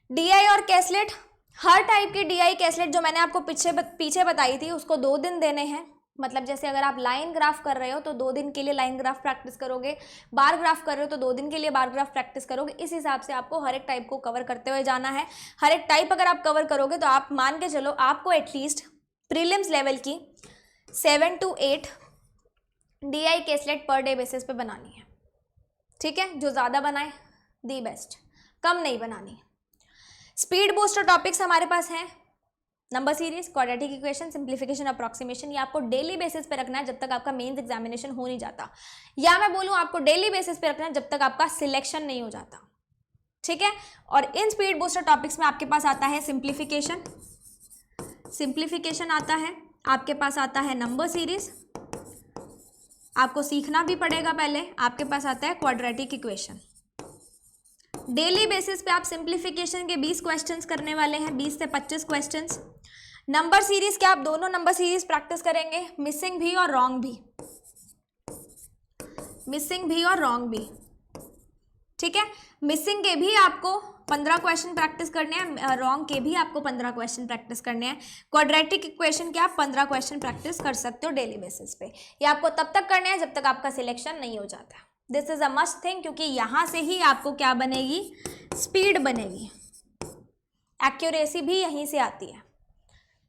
डीआई और कैसलेट, हर टाइप की डीआई कैसलेट जो मैंने आपको पीछे बताई थी, उसको 2 दिन देने हैं। मतलब जैसे अगर आप लाइन ग्राफ कर रहे हो तो 2 दिन के लिए लाइन ग्राफ प्रैक्टिस करोगे, बार ग्राफ कर रहे हो तो 2 दिन के लिए बार ग्राफ प्रैक्टिस करोगे। इस हिसाब से आपको हर एक टाइप को कवर करते हुए जाना है। हर एक टाइप अगर आप कवर करोगे तो आप मान के चलो आपको एटलीस्ट प्रीलिम्स लेवल की 7 to 8 DI caselet per day basis पे बनानी है। ठीक है, जो ज़्यादा बनाए दी बेस्ट, कम नहीं बनानी। स्पीड बूस्टर टॉपिक्स हमारे पास हैं, number series, quadratic equation, simplification, approximation. ये आपको डेली बेसिस पे रखना है जब तक आपका मेंस एग्जामिनेशन हो नहीं जाता, या मैं बोलूँ आपको डेली बेसिस पे रखना है जब तक आपका सिलेक्शन नहीं हो जाता। ठीक है, और इन स्पीड बूस्टर टॉपिक्स में आपके पास आता है सिंप्लीफिकेशन आता है, आपके पास आता है नंबर सीरीज, आपको सीखना भी पड़ेगा पहले, आपके पास आता है क्वाड्रेटिक इक्वेशन। डेली बेसिस पे आप सिंप्लीफिकेशन के 20 क्वेश्चंस करने वाले हैं, 20 से 25 क्वेश्चंस। नंबर सीरीज के आप दोनों नंबर सीरीज प्रैक्टिस करेंगे, मिसिंग भी और रॉन्ग भी, मिसिंग भी और रॉन्ग भी। ठीक है, मिसिंग के भी आपको 15 क्वेश्चन प्रैक्टिस करने हैं, रॉन्ग के भी आपको 15 क्वेश्चन प्रैक्टिस करने हैं। क्वाड्रेटिक इक्वेशन के आप 15 क्वेश्चन प्रैक्टिस कर सकते हो डेली बेसिस पे। ये आपको तब तक करना है जब तक आपका सिलेक्शन नहीं हो जाता। This is a must thing, क्योंकि यहाँ से ही आपको क्या बनेगी, स्पीड बनेगी, एक्यूरेसी भी यहीं से आती है।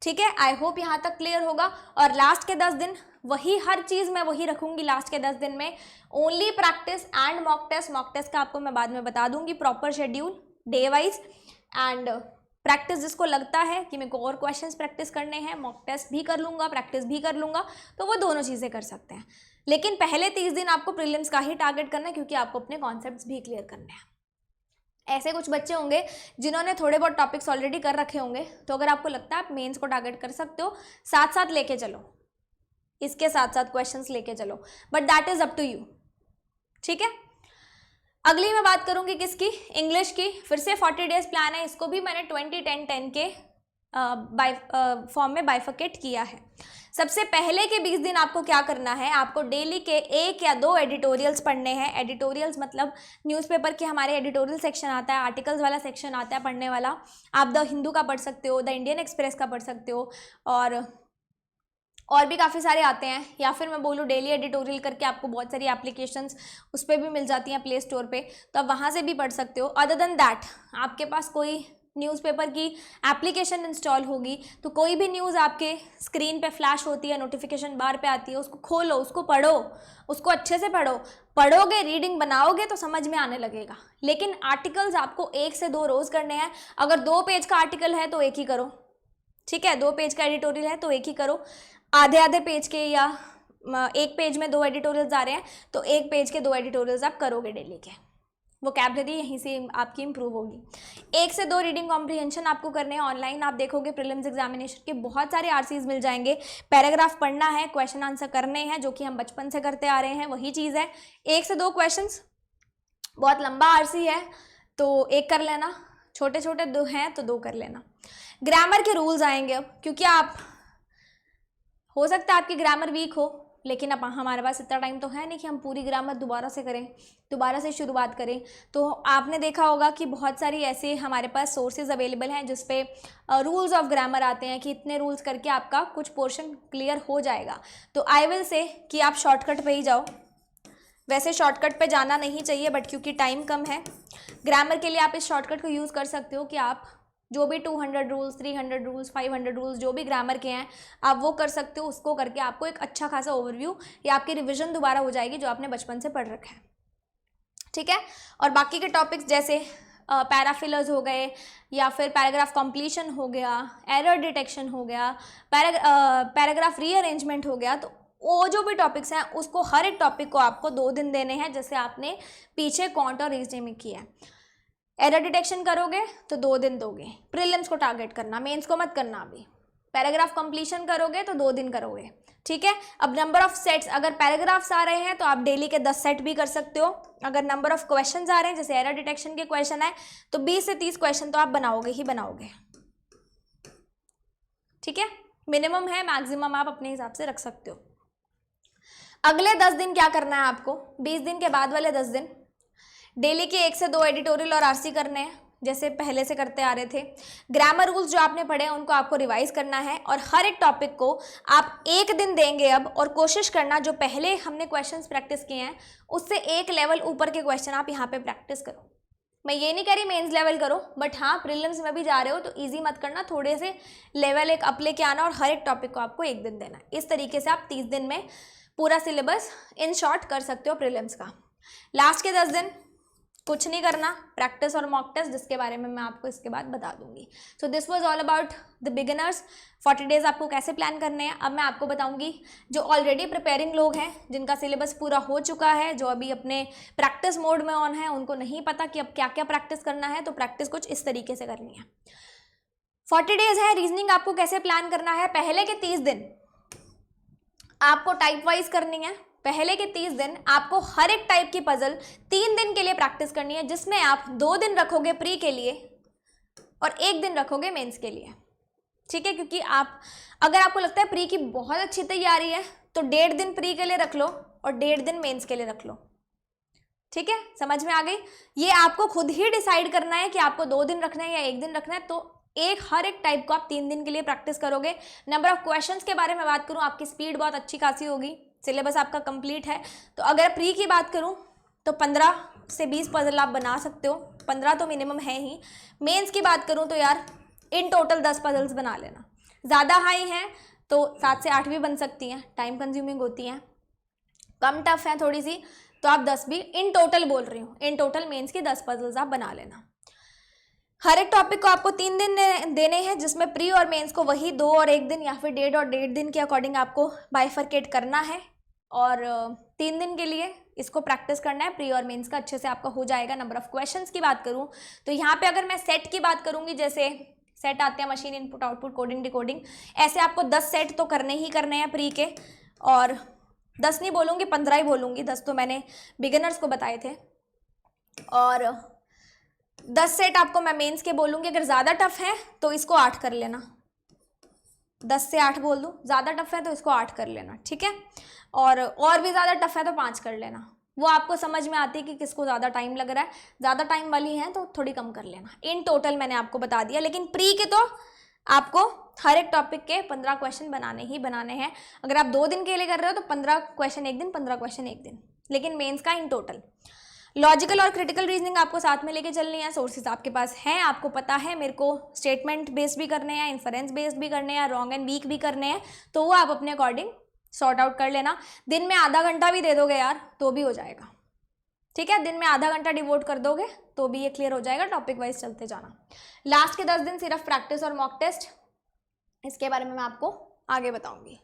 ठीक है, आई होप यहाँ तक क्लियर होगा। और लास्ट के 10 दिन वही हर चीज़ मैं वही रखूंगी लास्ट के 10 दिन में, only practice and mock test. Mock test का आपको मैं बाद में बता दूंगी proper schedule day wise, and practice जिसको लगता है कि मेरे को और क्वेश्चंस प्रैक्टिस करने हैं, मॉक टेस्ट भी कर लूँगा, प्रैक्टिस भी कर लूँगा, तो वो दोनों चीज़ें कर सकते हैं। लेकिन पहले 30 दिन आपको प्रीलिम्स का ही टारगेट करना है, क्योंकि आपको अपने कॉन्सेप्ट्स भी क्लियर करने हैं। ऐसे कुछ बच्चे होंगे जिन्होंने थोड़े बहुत टॉपिक्स ऑलरेडी कर रखे होंगे, तो अगर आपको लगता है आप मेंस को टारगेट कर सकते हो, साथ साथ लेके चलो, इसके साथ साथ क्वेश्चंस लेके चलो, but that is up to you. ठीक है, अगली मैं बात करूंगी किसकी, इंग्लिश की। फिर से 40 डेज प्लान है, इसको भी मैंने 20-10-10 के फॉर्म में बाइफर्केट किया है। सबसे पहले के 20 दिन आपको क्या करना है, आपको डेली के 1 या 2 एडिटोरियल्स पढ़ने हैं। एडिटोरियल्स मतलब न्यूज़पेपर के हमारे एडिटोरियल सेक्शन आता है, आर्टिकल्स वाला सेक्शन आता है पढ़ने वाला। आप द हिंदू का पढ़ सकते हो, द इंडियन एक्सप्रेस का पढ़ सकते हो, और भी काफ़ी सारे आते हैं। या फिर मैं बोलूँ डेली एडिटोरियल करके आपको बहुत सारी एप्लीकेशंस उस पर भी मिल जाती हैं प्ले स्टोर पे, तो आप वहाँ से भी पढ़ सकते हो। अदर देन दैट आपके पास कोई न्यूज़पेपर की एप्लीकेशन इंस्टॉल होगी, तो कोई भी न्यूज़ आपके स्क्रीन पे फ्लैश होती है, नोटिफिकेशन बार पे आती है, उसको खोलो, उसको पढ़ो, उसको अच्छे से पढ़ो। पढ़ोगे, रीडिंग बनाओगे तो समझ में आने लगेगा। लेकिन आर्टिकल्स आपको 1 से 2 रोज़ करने हैं। अगर 2 पेज का आर्टिकल है तो 1 ही करो, ठीक है। 2 पेज का एडिटोरियल है तो 1 ही करो। आधे पेज के या 1 पेज में 2 एडिटोरियल्स आ रहे हैं तो 1 पेज के 2 एडिटोरियल्स आप करोगे डेली के। वोकैबुलरी यहीं से आपकी इंप्रूव होगी। 1 से 2 रीडिंग कॉम्प्रिहेंशन आपको करने हैं। ऑनलाइन आप देखोगे प्रीलिम्स एग्जामिनेशन के बहुत सारे आरसीज मिल जाएंगे। पैराग्राफ पढ़ना है, क्वेश्चन आंसर करने हैं, जो कि हम बचपन से करते आ रहे हैं, वही चीज़ है। 1 से 2 क्वेश्चंस, बहुत लंबा आरसी है तो 1 कर लेना, छोटे छोटे 2 हैं तो 2 कर लेना। ग्रामर के रूल्स आएंगे अब, क्योंकि आप हो सकता है आपकी ग्रामर वीक हो, लेकिन अब हमारे पास इतना टाइम तो है नहीं कि हम पूरी ग्रामर दोबारा से करें, दोबारा से शुरुआत करें। तो आपने देखा होगा कि बहुत सारी ऐसे हमारे पास सोर्सेज अवेलेबल हैं जिस पे रूल्स ऑफ ग्रामर आते हैं कि इतने रूल्स करके आपका कुछ पोर्शन क्लियर हो जाएगा। तो आई विल से कि आप शॉर्टकट पे ही जाओ। वैसे शॉर्टकट पे जाना नहीं चाहिए, बट क्योंकि टाइम कम है, ग्रामर के लिए आप इस शॉर्टकट को यूज़ कर सकते हो कि आप जो भी 200 रूल्स, 300 रूल्स, 500 रूल्स जो भी ग्रामर के हैं आप वो कर सकते हो। उसको करके आपको एक अच्छा खासा ओवरव्यू या आपकी रिवीजन दोबारा हो जाएगी जो आपने बचपन से पढ़ रखा है, ठीक है। और बाकी के टॉपिक्स जैसे पैराफिलर्स हो गए, या फिर पैराग्राफ कंप्लीशन हो गया, एरर डिटेक्शन हो गया, पैराग्राफ रीअरेंजमेंट हो गया, तो वो जो भी टॉपिक्स हैं उसको हर एक टॉपिक को आपको 2 दिन देने हैं, जैसे आपने पीछे क्वांट और रीजनिंग में किया है। एरर डिटेक्शन करोगे तो 2 दिन दोगे। प्रीलिम्स को टारगेट करना, मेंस को मत करना। अभी पैराग्राफ कंप्लीशन करोगे तो 2 दिन करोगे, ठीक है। अब नंबर ऑफ सेट्स, अगर पैराग्राफ्स आ रहे हैं तो आप डेली के 10 सेट भी कर सकते हो। अगर नंबर ऑफ क्वेश्चंस आ रहे हैं, जैसे एरर डिटेक्शन के क्वेश्चन है, तो 20 से 30 क्वेश्चन तो आप बनाओगे ही बनाओगे, ठीक है। मिनिमम है, मैक्सिमम आप अपने हिसाब से रख सकते हो। अगले 10 दिन क्या करना है आपको, 20 दिन के बाद वाले 10 दिन डेली के 1 से 2 एडिटोरियल और आरसी करने हैं, जैसे पहले से करते आ रहे थे। ग्रामर रूल्स जो आपने पढ़े हैं उनको आपको रिवाइज करना है, और हर एक टॉपिक को आप 1 दिन देंगे अब, और कोशिश करना जो पहले हमने क्वेश्चंस प्रैक्टिस किए हैं उससे 1 लेवल ऊपर के क्वेश्चन आप यहाँ पे प्रैक्टिस करो। मैं ये नहीं कह रही मेंस लेवल करो, बट हाँ प्रीलिम्स में भी जा रहे हो तो ईजी मत करना, थोड़े से लेवल एक अप लेके आना, और हर एक टॉपिक को आपको 1 दिन देना। इस तरीके से आप 30 दिन में पूरा सिलेबस इन शॉर्ट कर सकते हो प्रीलिम्स का। लास्ट के 10 दिन कुछ नहीं करना, प्रैक्टिस और मॉक टेस्ट, जिसके बारे में मैं आपको इसके बाद बता दूंगी। So this was all about the beginners. 40 days आपको कैसे प्लान करने हैं अब मैं आपको बताऊंगी। जो ऑलरेडी प्रिपेयरिंग लोग हैं, जिनका सिलेबस पूरा हो चुका है, जो अभी अपने प्रैक्टिस मोड में ऑन है, उनको नहीं पता कि अब क्या क्या प्रैक्टिस करना है, तो प्रैक्टिस कुछ इस तरीके से करनी है। 40 डेज है। रीजनिंग आपको कैसे प्लान करना है, पहले के 30 दिन आपको टाइप वाइज करनी है। पहले के 30 दिन आपको हर एक टाइप की पजल 3 दिन के लिए प्रैक्टिस करनी है, जिसमें आप 2 दिन रखोगे प्री के लिए और 1 दिन रखोगे मेंस के लिए, ठीक है। क्योंकि आप अगर आपको लगता है प्री की बहुत अच्छी तैयारी है तो 1.5 दिन प्री के लिए रख लो और 1.5 दिन मेंस के लिए रख लो, ठीक है। समझ में आ गई? ये आपको खुद ही डिसाइड करना है कि आपको 2 दिन रखना है या 1 दिन रखना है। तो हर एक टाइप को आप 3 दिन के लिए प्रैक्टिस करोगे। नंबर ऑफ क्वेश्चंस के बारे में बात करूं, आपकी स्पीड बहुत अच्छी खासी होगी, सिलेबस आपका कंप्लीट है। तो अगर प्री की बात करूं तो 15 से 20 पजल आप बना सकते हो, 15 तो मिनिमम है ही। मेंस की बात करूं तो यार इन टोटल 10 पजल्स बना लेना, ज़्यादा हाई हैं तो 7 से 8 भी बन सकती हैं, टाइम कंज्यूमिंग होती हैं। कम टफ है थोड़ी सी तो आप 10 भी, इन टोटल बोल रही हूँ, इन टोटल मेंस की 10 पजल्स आप बना लेना। हर एक टॉपिक को आपको 3 दिन देने हैं, जिसमें प्री और मेंस को वही 2 और 1 दिन या फिर 1.5 और 1.5 दिन के अकॉर्डिंग आपको बाइफरकेट करना है, और 3 दिन के लिए इसको प्रैक्टिस करना है। प्री और मेंस का अच्छे से आपका हो जाएगा। नंबर ऑफ क्वेश्चंस की बात करूँ तो यहाँ पे अगर मैं सेट की बात करूँगी, जैसे सेट आते हैं machine input output coding decoding, ऐसे आपको 10 सेट तो करने ही करने हैं प्री के, और 10 नहीं बोलूँगी 15 ही बोलूँगी, 10 तो मैंने बिगिनर्स को बताए थे, और 10 सेट आपको मैं मेंस के बोलूँगी। अगर ज़्यादा टफ है तो इसको 8 कर लेना, 10 से 8 बोल दूँ, ज़्यादा टफ है तो इसको 8 कर लेना, ठीक है। और भी ज़्यादा टफ है तो 5 कर लेना, वो आपको समझ में आती है कि किसको ज़्यादा टाइम लग रहा है। ज़्यादा टाइम वाली है तो थोड़ी कम कर लेना। इन टोटल मैंने आपको बता दिया, लेकिन प्री के तो आपको हर एक टॉपिक के 15 क्वेश्चन बनाने ही बनाने हैं। अगर आप 2 दिन के लिए कर रहे हो तो 15 क्वेश्चन एक दिन, 15 क्वेश्चन एक दिन, लेकिन मेंस का इन टोटल। लॉजिकल और क्रिटिकल रीजनिंग आपको साथ में लेके चलनी है। सोर्सेज आपके पास हैं, आपको पता है मेरे को स्टेटमेंट बेस्ड भी करने हैं, इन्फरेंस बेस्ड भी करने हैं, रॉन्ग एंड वीक भी करने हैं, तो वो आप अपने अकॉर्डिंग सॉर्ट आउट कर लेना। दिन में आधा घंटा भी दे दोगे यार तो भी हो जाएगा, ठीक है। दिन में आधा घंटा डिवोट कर दोगे तो भी ये क्लियर हो जाएगा। टॉपिक वाइज चलते जाना। लास्ट के 10 दिन सिर्फ प्रैक्टिस और मॉक टेस्ट, इसके बारे में मैं आपको आगे बताऊंगी।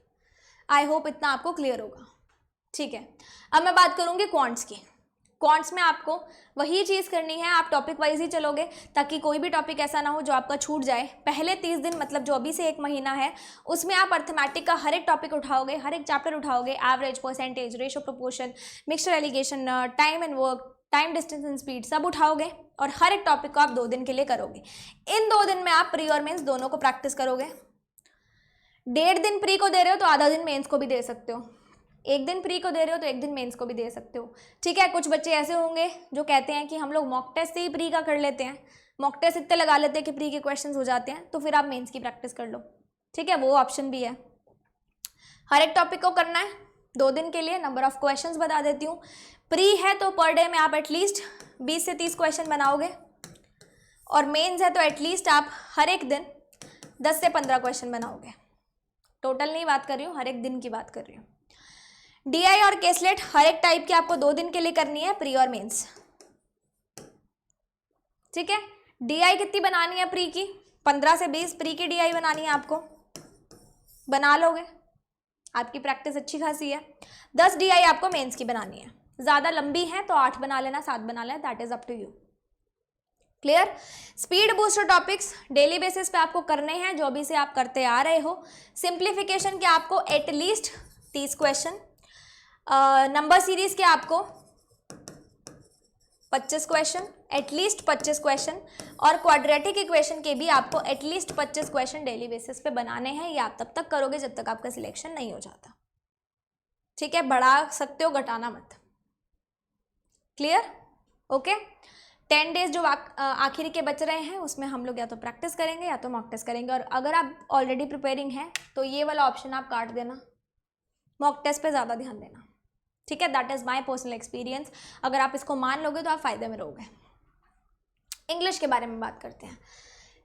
आई होप इतना आपको क्लियर होगा, ठीक है। अब मैं बात करूंगी क्वांट्स की। क्वांट्स में आपको वही चीज़ करनी है, आप टॉपिक वाइज ही चलोगे ताकि कोई भी टॉपिक ऐसा ना हो जो आपका छूट जाए। पहले 30 दिन मतलब जो अभी से 1 महीना है उसमें आप अर्थमेटिक का हर एक टॉपिक उठाओगे, हर एक चैप्टर उठाओगे, average, percentage, ratio, proportion, mixture alligation, time and work, time, distance and speed सब उठाओगे, और हर एक टॉपिक को आप 2 दिन के लिए करोगे। इन 2 दिन में आप प्री और मेंस दोनों को प्रैक्टिस करोगे। 1.5 दिन प्री को दे रहे हो तो आधा दिन मेंस को भी दे सकते हो, 1 दिन प्री को दे रहे हो तो 1 दिन मेंस को भी दे सकते हो, ठीक है। कुछ बच्चे ऐसे होंगे जो कहते हैं कि हम लोग मॉक टेस्ट से ही प्री का कर लेते हैं, मॉक टेस्ट इतने लगा लेते हैं कि प्री के क्वेश्चंस हो जाते हैं, तो फिर आप मेंस की प्रैक्टिस कर लो, ठीक है, वो ऑप्शन भी है। हर एक टॉपिक को करना है 2 दिन के लिए। नंबर ऑफ क्वेश्चंस बता देती हूँ। प्री है तो पर डे में आप एटलीस्ट 20 से 30 क्वेश्चन बनाओगे, और मेंस है तो एटलीस्ट आप हर एक दिन 10 से 15 क्वेश्चन बनाओगे। टोटल नहीं बात कर रही हूँ, हर एक दिन की बात कर रही हूँ। डीआई और केसलेट हर एक टाइप की आपको 2 दिन के लिए करनी है, प्री और मेंस, ठीक है। डीआई कितनी बनानी है प्री की? 15 से 20 प्री की डीआई बनानी है आपको, बना लोगे, आपकी प्रैक्टिस अच्छी खासी है। 10 डीआई आपको मेंस की बनानी है। ज़्यादा लंबी है तो 8 बना लेना, 7 बना लेना, that is up to you. Clear? Speed booster topics daily basis पे आपको करने हैं, जो अभी से आप करते आ रहे हो। सिंप्लीफिकेशन के आपको एटलीस्ट 30 क्वेश्चन, नंबर सीरीज के आपको 25 क्वेश्चन, एटलीस्ट 25 क्वेश्चन, और क्वाड्रेटिक इक्वेशन के भी आपको एटलीस्ट 25 क्वेश्चन डेली बेसिस पे बनाने हैं। ये आप तब तक करोगे जब तक आपका सिलेक्शन नहीं हो जाता, ठीक है। बढ़ा सकते हो, घटाना मत। क्लियर? ओके। 10 डेज जो आखिरी के बच रहे हैं उसमें हम लोग या तो प्रैक्टिस करेंगे या तो मॉक टेस्ट करेंगे, और अगर आप ऑलरेडी प्रिपेयरिंग हैं तो ये वाला ऑप्शन आप काट देना, मॉक टेस्ट पे ज़्यादा ध्यान देना, ठीक है। That is my personal experience. अगर आप इसको मान लोगे तो आप फायदे में रहोगे। इंग्लिश के बारे में बात करते हैं।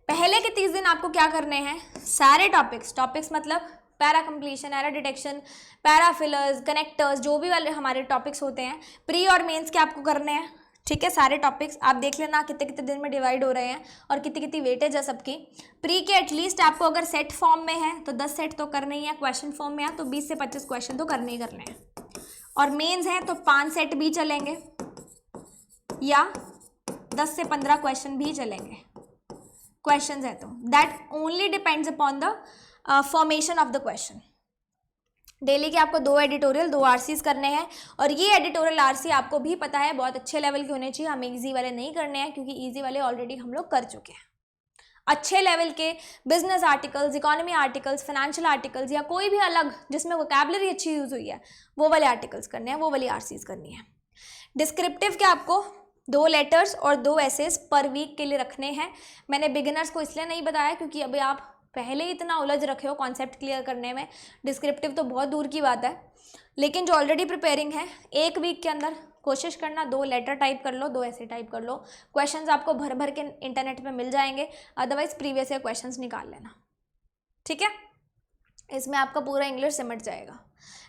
पहले के 30 दिन आपको क्या करने हैं? सारे टॉपिक्स मतलब para completion, error detection, para fillers, connectors, जो भी वाले हमारे टॉपिक्स होते हैं प्री और मेंस के आपको करने हैं, ठीक है। सारे टॉपिक्स आप देख लेना कितने कितने दिन में डिवाइड हो रहे हैं और कितनी कितनी वेटेज है सबकी। प्री के एटलीस्ट आपको अगर सेट फॉर्म में है तो 10 सेट तो करने ही है, क्वेश्चन फॉर्म में है तो 20 से 25 क्वेश्चन तो करने ही करने हैं, और मेंस है तो 5 सेट भी चलेंगे या 10 से 15 क्वेश्चन भी चलेंगे। क्वेश्चन है तो that only depends upon the formation of the question. Daily के आपको 2 एडिटोरियल 2 आरसीज करने हैं, और ये एडिटोरियल आरसी आपको भी पता है बहुत अच्छे लेवल के होने चाहिए। हमें इजी वाले नहीं करने हैं क्योंकि इजी वाले ऑलरेडी हम लोग कर चुके हैं। अच्छे लेवल के business articles, economy articles, financial articles, या कोई भी अलग जिसमें वोकैबुलरी अच्छी यूज हुई है वो वाले आर्टिकल्स करने हैं, वो वाली आरसीज करनी है। डिस्क्रिप्टिव के आपको 2 लेटर्स और 2 एसेस पर वीक के लिए रखने हैं। मैंने बिगिनर्स को इसलिए नहीं बताया क्योंकि अभी आप पहले ही इतना उलझ रखे हो कॉन्सेप्ट क्लियर करने में, डिस्क्रिप्टिव तो बहुत दूर की बात है। लेकिन जो ऑलरेडी प्रिपेयरिंग है 1 वीक के अंदर कोशिश करना 2 लेटर टाइप कर लो, 2 ऐसे टाइप कर लो। क्वेश्चंस आपको भर भर के इंटरनेट पे मिल जाएंगे, अदरवाइज प्रीवियस ईयर क्वेश्चंस निकाल लेना, ठीक है। इसमें आपका पूरा इंग्लिश सिमट जाएगा।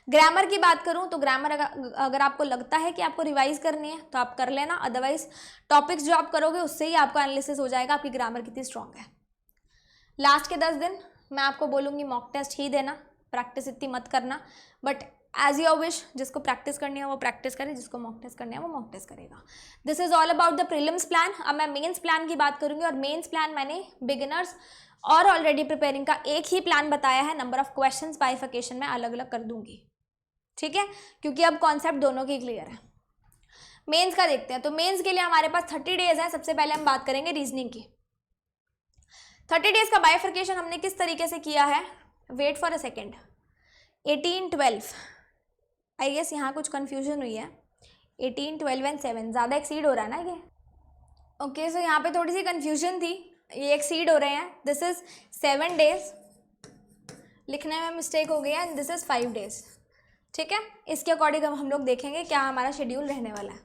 ग्रामर की बात करूं तो ग्रामर अगर आपको लगता है कि आपको रिवाइज करनी है तो आप कर लेना, अदरवाइज टॉपिक्स जो आप करोगे उससे ही आपका एनालिसिस हो जाएगा आपकी ग्रामर कितनी स्ट्रांग है। लास्ट के 10 दिन मैं आपको बोलूँगी मॉक टेस्ट ही देना, प्रैक्टिस इतनी मत करना, बट एज योर विश, जिसको प्रैक्टिस करनी है वो प्रैक्टिस करे, जिसको मॉक टेस्ट करनी है वो मॉक टेस्ट करेगा। This is all about the prelims plan. अब मैं मेंस प्लान की बात करूंगी, और मेंस प्लान मैंने बिगिनर्स और ऑलरेडी प्रिपेयरिंग का एक ही प्लान बताया है, नंबर ऑफ क्वेश्चंस बाइफिकेशन में अलग अलग कर दूंगी, ठीक है, क्योंकि अब कॉन्सेप्ट दोनों की क्लियर है। मेंस का देखते हैं, तो मेंस के लिए हमारे पास 30 डेज है। सबसे पहले हम बात करेंगे रीजनिंग की। 30 डेज का बाइफिकेशन हमने किस तरीके से किया है, wait for a second, 18-12, I guess यहाँ कुछ कंफ्यूजन हुई है, 18, 12 एंड 7 ज़्यादा एक्सीड हो रहा है ना ये, ओके, सो यहाँ पे थोड़ी सी कंफ्यूजन थी, ये एक्सीड हो रहे हैं। दिस इज 7 डेज, लिखने में मिस्टेक हो गई है, एंड दिस इज 5 डेज, ठीक है। इसके अकॉर्डिंग हम लोग देखेंगे क्या हमारा शेड्यूल रहने वाला है।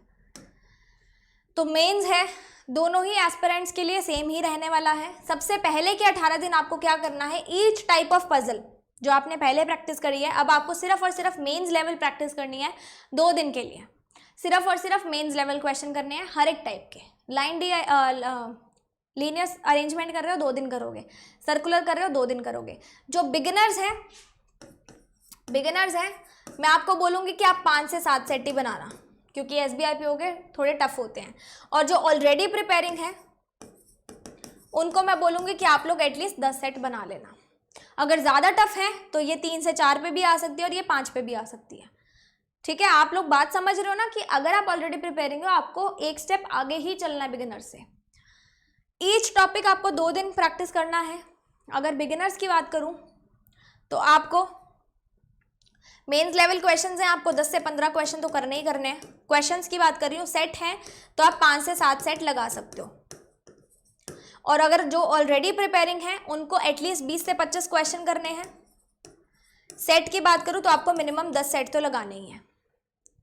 तो मेंस है, दोनों ही एस्पिरेंट्स के लिए सेम ही रहने वाला है। सबसे पहले के 18 दिन आपको क्या करना है, ईच टाइप ऑफ पजल जो आपने पहले प्रैक्टिस करी है, अब आपको सिर्फ और सिर्फ मेंस लेवल प्रैक्टिस करनी है 2 दिन के लिए। सिर्फ और सिर्फ मेंस लेवल क्वेश्चन करने हैं हर एक टाइप के। लाइन डी लीनियर अरेंजमेंट कर रहे हो 2 दिन करोगे, सर्कुलर कर रहे हो 2 दिन करोगे। जो बिगिनर्स हैं मैं आपको बोलूँगी कि आप 5 से 7 सेट ही बनाना, क्योंकि SBIP हो गए थोड़े टफ होते हैं। और जो ऑलरेडी प्रिपेयरिंग है उनको मैं बोलूँगी कि आप लोग एटलीस्ट 10 सेट बना लेना। अगर ज़्यादा टफ है तो ये 3 से 4 पे भी आ सकती है और ये 5 पे भी आ सकती है, ठीक है। आप लोग बात समझ रहे हो ना, कि अगर आप ऑलरेडी प्रिपेयरिंग हो आपको एक स्टेप आगे ही चलना है बिगिनर से। ईच टॉपिक आपको 2 दिन प्रैक्टिस करना है। अगर बिगिनर्स की बात करूँ तो आपको मेंस लेवल क्वेश्चंस हैं, आपको 10 से 15 क्वेश्चन तो करने ही करने हैं। क्वेश्चंस की बात कर रही हूँ, सेट हैं तो आप 5 से 7 सेट लगा सकते हो। और अगर जो ऑलरेडी प्रिपेयरिंग हैं उनको एटलीस्ट 20 से 25 क्वेश्चन करने हैं। सेट की बात करूँ तो आपको मिनिमम 10 सेट तो लगाने ही हैं,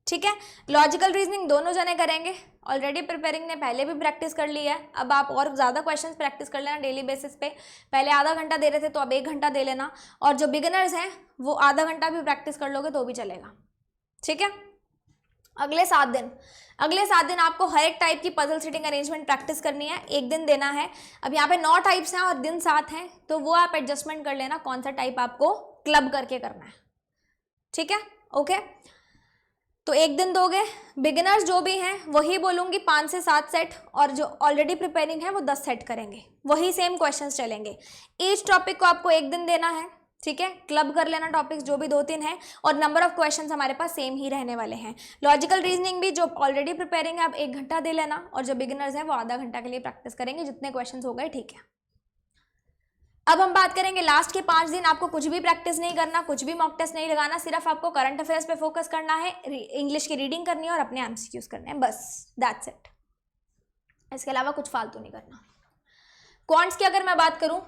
ठीक है। लॉजिकल रीजनिंग दोनों जने करेंगे, ऑलरेडी प्रिपेयरिंग ने पहले भी प्रैक्टिस कर ली है, अब आप और ज़्यादा क्वेश्चंस प्रैक्टिस कर लेना डेली बेसिस पे। पहले आधा घंटा दे रहे थे तो अब 1 घंटा दे लेना, और जो बिगिनर्स हैं वो आधा घंटा भी प्रैक्टिस कर लोगे तो भी चलेगा, ठीक है। अगले 7 दिन आपको हर एक टाइप की पजल सीटिंग अरेंजमेंट प्रैक्टिस करनी है, 1 दिन देना है। अब यहाँ पे 9 टाइप्स हैं और दिन 7 हैं, तो वो आप एडजस्टमेंट कर लेना कौन सा टाइप आपको क्लब करके करना है, ठीक है, ओके। तो 1 दिन दोगे। बिगिनर्स जो भी हैं वही बोलूँगी 5 से 7 सेट, और जो ऑलरेडी प्रिपेयरिंग है वो 10 सेट करेंगे, वही सेम क्वेश्चंस चलेंगे। ईच टॉपिक को आपको 1 दिन देना है, ठीक है। क्लब कर लेना टॉपिक्स जो भी 2-3 हैं, और नंबर ऑफ क्वेश्चंस हमारे पास सेम ही रहने वाले हैं। लॉजिकल रीजनिंग भी जो ऑलरेडी प्रिपेयरिंग है आप 1 घंटा दे लेना, और जो बिगिनर्स हैं वो आधा घंटा के लिए प्रैक्टिस करेंगे, जितने क्वेश्चंस हो गए, ठीक है। अब हम बात करेंगे लास्ट के 5 दिन आपको कुछ भी प्रैक्टिस नहीं करना, कुछ भी मॉक टेस्ट नहीं लगाना, सिर्फ आपको करंट अफेयर्स पे फोकस करना है, इंग्लिश की रीडिंग करनी है और अपने MCQs करने हैं, बस दैट्स इट। इसके अलावा कुछ फालतू नहीं करना। क्वांट्स की अगर मैं बात करूं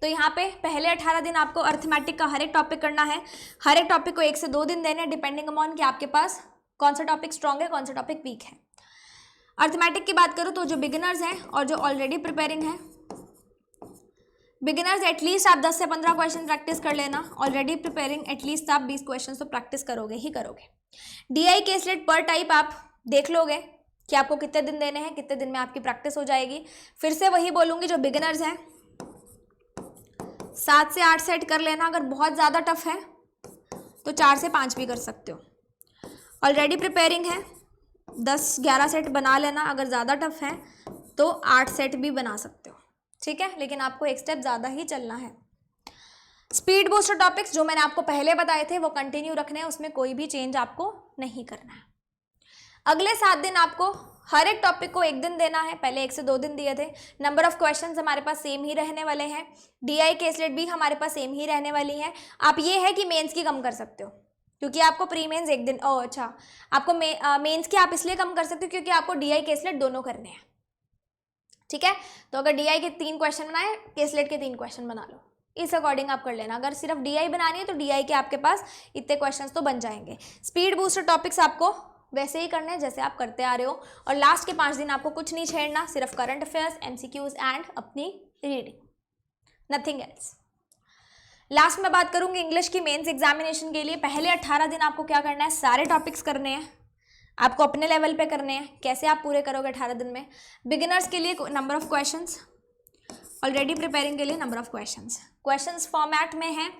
तो यहाँ पे पहले 18 दिन आपको अर्थमेटिक का हर एक टॉपिक करना है। हर एक टॉपिक को 1 से 2 दिन देने हैं, डिपेंडिंग अपॉन कि आपके पास कौन सा टॉपिक स्ट्रॉन्ग है, कौन सा टॉपिक वीक है। अर्थमेटिक की बात करूँ तो जो बिगिनर्स हैं और जो ऑलरेडी प्रिपेयरिंग है, बिगिनर्स एटलीस्ट आप 10 से 15 क्वेश्चन प्रैक्टिस कर लेना, ऑलरेडी प्रिपेयरिंग एटलीस्ट आप 20 क्वेश्चन तो प्रैक्टिस करोगे ही करोगे। DI केसलेट पर टाइप आप देख लोगे कि आपको कितने दिन देने हैं, कितने दिन में आपकी प्रैक्टिस हो जाएगी। फिर से वही बोलूँगी, जो बिगिनर्स हैं 7 से 8 सेट कर लेना, अगर बहुत ज़्यादा टफ है तो 4 से 5 भी कर सकते हो। ऑलरेडी प्रिपेयरिंग है 10-11 सेट बना लेना, अगर ज़्यादा टफ है तो 8 सेट भी बना सकते हो, ठीक है, लेकिन आपको एक स्टेप ज़्यादा ही चलना है। स्पीड बूस्टर टॉपिक्स जो मैंने आपको पहले बताए थे वो कंटिन्यू रखने हैं, उसमें कोई भी चेंज आपको नहीं करना है। अगले 7 दिन आपको हर एक टॉपिक को 1 दिन देना है, पहले 1 से 2 दिन दिए थे। नंबर ऑफ क्वेश्चंस हमारे पास सेम ही रहने वाले हैं, DI केसलेट भी हमारे पास सेम ही रहने वाली हैं। आप ये है कि मेंस की कम कर सकते हो, क्योंकि आपको प्री मेंस 1 दिन, अच्छा, आपको मेंस की आप इसलिए कम कर सकते हो क्योंकि आपको DI केसलेट दोनों करने हैं, ठीक है। तो अगर DI के 3 क्वेश्चन बनाए, केसलेट के 3 क्वेश्चन बना लो, इस अकॉर्डिंग आप कर लेना। अगर सिर्फ DI बनानी है तो DI के आपके पास इतने क्वेश्चंस तो बन जाएंगे। स्पीड बूस्टर टॉपिक्स आपको वैसे ही करने हैं जैसे आप करते आ रहे हो, और लास्ट के 5 दिन आपको कुछ नहीं छेड़ना, सिर्फ करंट अफेयर्स, MCQs एंड अपनी रीडिंग, नथिंग एल्स। लास्ट में बात करूंगी इंग्लिश की मेंस एग्जामिनेशन के लिए। पहले 18 दिन आपको क्या करना है, सारे टॉपिक्स करने हैं, आपको अपने लेवल पे करने हैं। कैसे आप पूरे करोगे 18 दिन में? बिगिनर्स के लिए number of questions, already preparing के लिए नंबर ऑफ क्वेश्चंस फॉर्मेट में है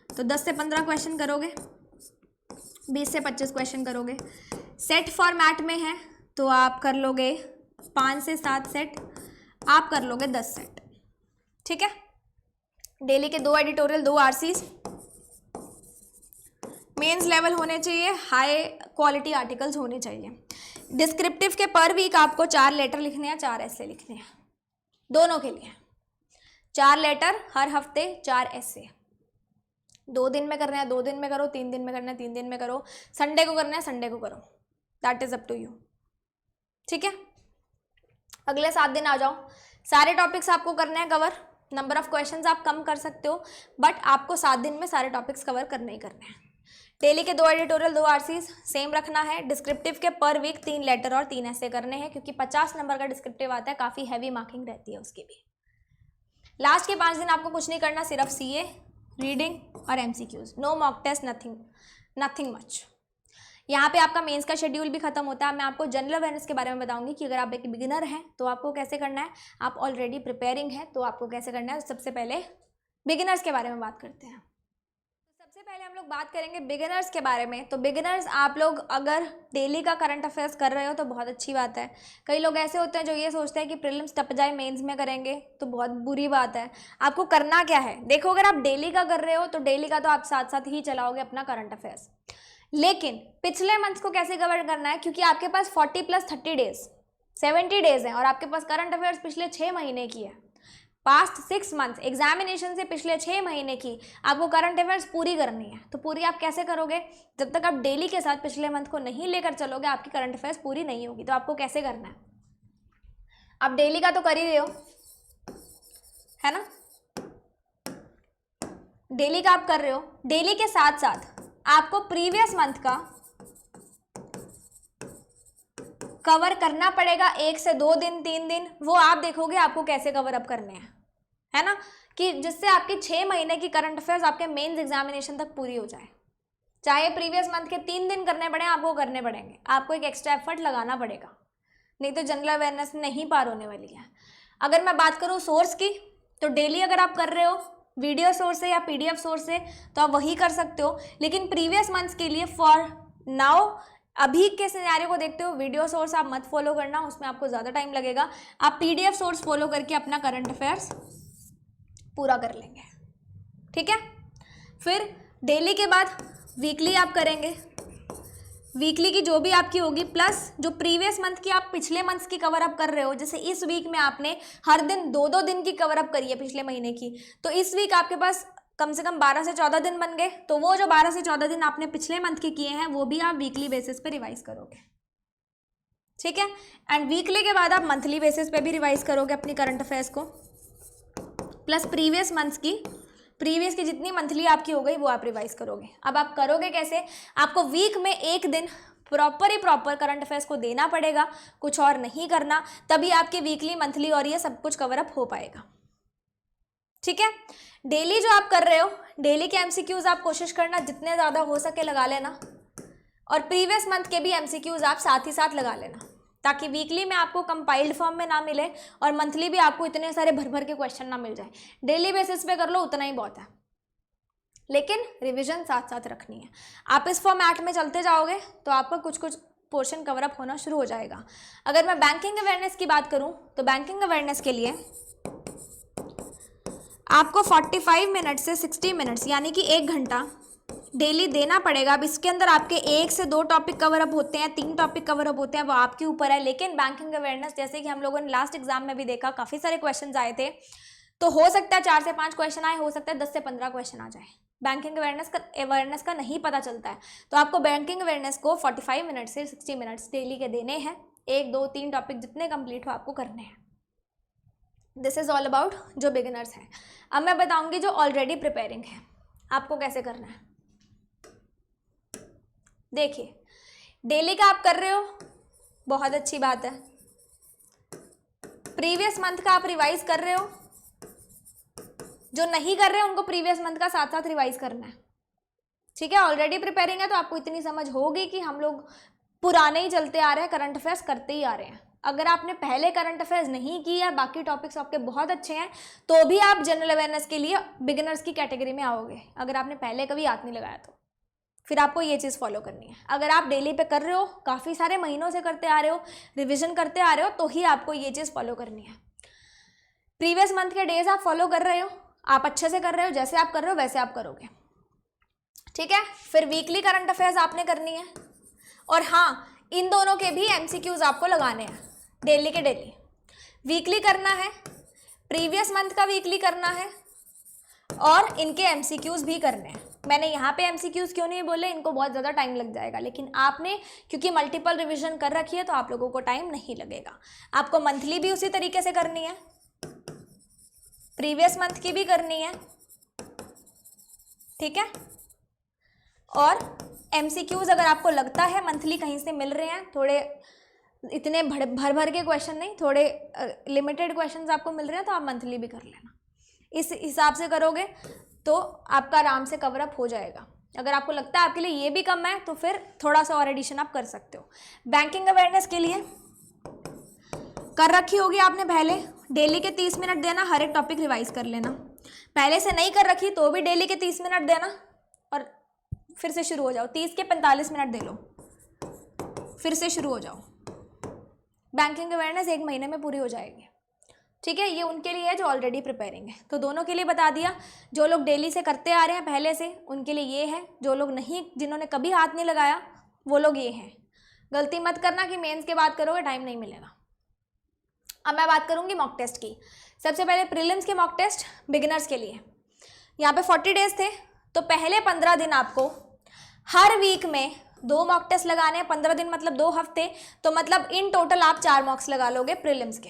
तो 10 से 15 क्वेश्चन करोगे, 20 से 25 क्वेश्चन करोगे। सेट फॉर्मेट में है तो आप कर लोगे 5 से 7 सेट, आप कर लोगे 10 सेट। ठीक है, डेली के 2 एडिटोरियल, 2 आरसीज, मेंस लेवल होने चाहिए, हाई क्वालिटी आर्टिकल्स होने चाहिए। डिस्क्रिप्टिव के पर वीक आपको 4 लेटर लिखने हैं, 4 ऐसे लिखने हैं, दोनों के लिए 4 लेटर हर हफ्ते, 4 ऐसे। 2 दिन में करना है 2 दिन में करो, 3 दिन में करना है 3 दिन में करो, संडे को करना है संडे को करो, that is up to you. ठीक है, अगले 7 दिन आ जाओ, सारे टॉपिक्स आपको करने हैं कवर। नंबर ऑफ क्वेश्चंस आप कम कर सकते हो बट आपको 7 दिन में सारे टॉपिक्स कवर करने ही करने हैं। डेली के 2 एडिटोरियल, 2 आरसीज सेम रखना है। डिस्क्रिप्टिव के पर वीक 3 लेटर और 3 ऐसे करने हैं, क्योंकि 50 नंबर का डिस्क्रिप्टिव आता है, काफ़ी हैवी मार्किंग रहती है उसकी भी। लास्ट के 5 दिन आपको कुछ नहीं करना, सिर्फ सीए, रीडिंग और MCQs, no mock test, nothing much. यहाँ पे आपका मेंस का शेड्यूल भी खत्म होता है। मैं आपको जनरल अवेयरनेस के बारे में बताऊंगी कि अगर आप एक बिगिनर हैं तो आपको कैसे करना है, आप ऑलरेडी प्रिपेयरिंग है तो आपको कैसे करना है। सबसे पहले बिगिनर्स के बारे में बात करते हैं। सबसे पहले हम लोग बात करेंगे बिगिनर्स के बारे में। तो बिगिनर्स, आप लोग अगर डेली का करंट अफेयर्स कर रहे हो तो बहुत अच्छी बात है। कई लोग ऐसे होते हैं जो ये सोचते हैं कि प्रीलिम्स टप जाए मेंस में करेंगे तो बहुत बुरी बात है। आपको करना क्या है, देखो, अगर आप डेली का कर रहे हो तो डेली का तो आप साथ साथ ही चलाओगे अपना करंट अफेयर्स, लेकिन पिछले मंथ्स को कैसे कवर करना है, क्योंकि आपके पास 40 + 30 डेज, 70 डेज हैं और आपके पास करंट अफेयर्स पिछले 6 महीने की है। पास्ट 6 मंथ्स एग्जामिनेशन से पिछले 6 महीने की आपको करंट अफेयर्स पूरी करनी है। तो पूरी आप कैसे करोगे, जब तक आप डेली के साथ पिछले मंथ को नहीं लेकर चलोगे आपकी करंट अफेयर्स पूरी नहीं होगी। तो आपको कैसे करना है, आप डेली का तो कर ही रहे हो, है ना, डेली का आप कर रहे हो, डेली के साथ साथ आपको प्रीवियस मंथ का कवर करना पड़ेगा 1 से 2 दिन, 3 दिन, वो आप देखोगे आपको कैसे कवर अप करने हैं, है ना, कि जिससे आपकी 6 महीने की करंट अफेयर्स आपके मेंस एग्जामिनेशन तक पूरी हो जाए। चाहे प्रीवियस मंथ के 3 दिन करने पड़े, आपको करने पड़ेंगे, आपको एक एक्स्ट्रा एफर्ट लगाना पड़ेगा, नहीं तो जनरल अवेयरनेस नहीं पार होने वाली है। अगर मैं बात करूँ सोर्स की, तो डेली अगर आप कर रहे हो वीडियो सोर्स से या पीडीएफ सोर्स से तो आप वही कर सकते हो, लेकिन प्रीवियस मंथ्स के लिए फॉर नाउ, अभी के सिनेरियो को देखते हो, वीडियो सोर्स आप मत फॉलो करना, उसमें आपको ज़्यादा टाइम लगेगा। आप पीडीएफ सोर्स फॉलो करके अपना करंट अफेयर्स पूरा कर लेंगे। ठीक है, फिर डेली के बाद वीकली आप करेंगे, वीकली की जो भी आपकी होगी प्लस जो प्रीवियस मंथ की आप पिछले मंथ्स की कवर अप कर रहे हो, जैसे इस वीक में आपने हर दिन 2-2 दिन की कवर अप करी है पिछले महीने की, तो इस वीक आपके पास कम से कम 12 से 14 दिन बन गए। तो वो जो 12 से 14 दिन आपने पिछले मंथ के किए हैं वो भी आप वीकली बेसिस पे रिवाइज करोगे। ठीक है, एंड वीकली के बाद आप मंथली बेसिस पे भी रिवाइज करोगे अपनी करंट अफेयर्स को, प्लस प्रीवियस की जितनी मंथली आपकी हो गई वो आप रिवाइज करोगे। अब आप करोगे कैसे, आपको वीक में 1 दिन प्रॉपर करंट अफेयर्स को देना पड़ेगा, कुछ और नहीं करना, तभी आपके वीकली, मंथली और ये सब कुछ कवर अप हो पाएगा। ठीक है, डेली जो आप कर रहे हो, डेली के एमसीक्यूज आप कोशिश करना जितने ज़्यादा हो सके लगा लेना, और प्रीवियस मंथ के भी एमसीक्यूज आप साथ ही साथ लगा लेना, ताकि वीकली में आपको कंपाइल्ड फॉर्म में ना मिले और मंथली भी आपको इतने सारे भर के क्वेश्चन ना मिल जाए। डेली बेसिस पे कर लो, उतना ही बहुत है, लेकिन रिवीजन साथ साथ रखनी है। आप इस फॉर्मेट में चलते जाओगे तो आपका कुछ पोर्शन कवर अप होना शुरू हो जाएगा। अगर मैं बैंकिंग अवेयरनेस की बात करूं तो बैंकिंग अवेयरनेस के लिए आपको 45 मिनट से 60 मिनट्स यानी कि 1 घंटा डेली देना पड़ेगा। अब इसके अंदर आपके 1 से 2 टॉपिक कवर अप होते हैं, 3 टॉपिक कवर अप होते हैं, वो आपके ऊपर है। लेकिन बैंकिंग अवेयरनेस, जैसे कि हम लोगों ने लास्ट एग्जाम में भी देखा, काफ़ी सारे क्वेश्चन आए थे, तो हो सकता है 4 से 5 क्वेश्चन आए, हो सकता है 10 से 15 क्वेश्चन आ जाए। बैंकिंग अवेयरनेस का नहीं पता चलता है, तो आपको बैंकिंग अवेयरनेस को 45 मिनट से 60 मिनट्स डेली के देने हैं। 1, 2, 3 टॉपिक जितने कंप्लीट हो आपको करने हैं। दिस इज ऑल अबाउट जो बिगिनर्स हैं। अब मैं बताऊंगी जो ऑलरेडी प्रिपेयरिंग है, आपको कैसे करना है। देखिए, डेली का आप कर रहे हो, बहुत अच्छी बात है। प्रीवियस मंथ का आप रिवाइज कर रहे हो, जो नहीं कर रहे हैं उनको प्रीवियस मंथ का साथ साथ रिवाइज करना है, ठीक है। ऑलरेडी प्रिपेयरिंग है तो आपको इतनी समझ होगी कि हम लोग पुराने ही चलते आ रहे हैं, करंट अफेयर्स करते ही आ रहे हैं। अगर आपने पहले करंट अफेयर्स नहीं किया, बाकी टॉपिक्स आपके बहुत अच्छे हैं, तो भी आप जनरल अवेयरनेस के लिए बिगिनर्स की कैटेगरी में आओगे। अगर आपने पहले कभी हाथ नहीं लगाया तो फिर आपको ये चीज़ फॉलो करनी है। अगर आप डेली पे कर रहे हो, काफ़ी सारे महीनों से करते आ रहे हो, रिविजन करते आ रहे हो, तो ही आपको ये चीज़ फॉलो करनी है। प्रीवियस मंथ के डेज आप फॉलो कर रहे हो, आप अच्छे से कर रहे हो, जैसे आप कर रहे हो वैसे आप करोगे, ठीक है। फिर वीकली करंट अफेयर्स आपने करनी है, और हाँ, इन दोनों के भी एमसीक्यूज आपको लगाने हैं, डेली के डेली। वीकली करना है, प्रीवियस मंथ का वीकली करना है, और इनके एमसीक्यूज भी करने हैं। मैंने यहाँ पे एमसीक्यूज क्यों नहीं बोले, इनको बहुत ज़्यादा टाइम लग जाएगा, लेकिन आपने क्योंकि मल्टीपल रिवीजन कर रखी है तो आप लोगों को टाइम नहीं लगेगा। आपको मंथली भी उसी तरीके से करनी है, प्रीवियस मंथ की भी करनी है, ठीक है। और एमसीक्यूज अगर आपको लगता है मंथली कहीं से मिल रहे हैं, थोड़े इतने भर भर के क्वेश्चन नहीं, थोड़े लिमिटेड क्वेश्चंस आपको मिल रहे हैं, तो आप मंथली भी कर लेना। इस हिसाब से करोगे तो आपका आराम से कवर अप हो जाएगा। अगर आपको लगता है आपके लिए ये भी कम है तो फिर थोड़ा सा और एडिशन आप कर सकते हो। बैंकिंग अवेयरनेस के लिए कर रखी होगी आपने पहले, डेली के 30 मिनट देना, हर एक टॉपिक रिवाइज कर लेना। पहले से नहीं कर रखी तो भी डेली के 30 मिनट देना, और फिर से शुरू हो जाओ। 30 के 45 मिनट दे लो, फिर से शुरू हो जाओ। बैंकिंग अवेयरनेस 1 महीने में पूरी हो जाएगी, ठीक है। ये उनके लिए है जो ऑलरेडी प्रिपेयरिंग है, तो दोनों के लिए बता दिया। जो लोग डेली से करते आ रहे हैं पहले से, उनके लिए ये है। जो लोग नहीं, जिन्होंने कभी हाथ नहीं लगाया, वो लोग ये हैं। गलती मत करना कि मेंस के बाद करोगे, टाइम नहीं मिलेगा। अब मैं बात करूंगी मॉक टेस्ट की। सबसे पहले प्रीलिम्स के मॉक टेस्ट बिगिनर्स के लिए। यहाँ पे 40 डेज थे, तो पहले 15 दिन आपको हर वीक में 2 मॉक टेस्ट लगाने हैं। 15 दिन मतलब 2 हफ्ते, तो मतलब इन टोटल आप 4 मॉक्स लगा लोगे प्रीलिम्स के,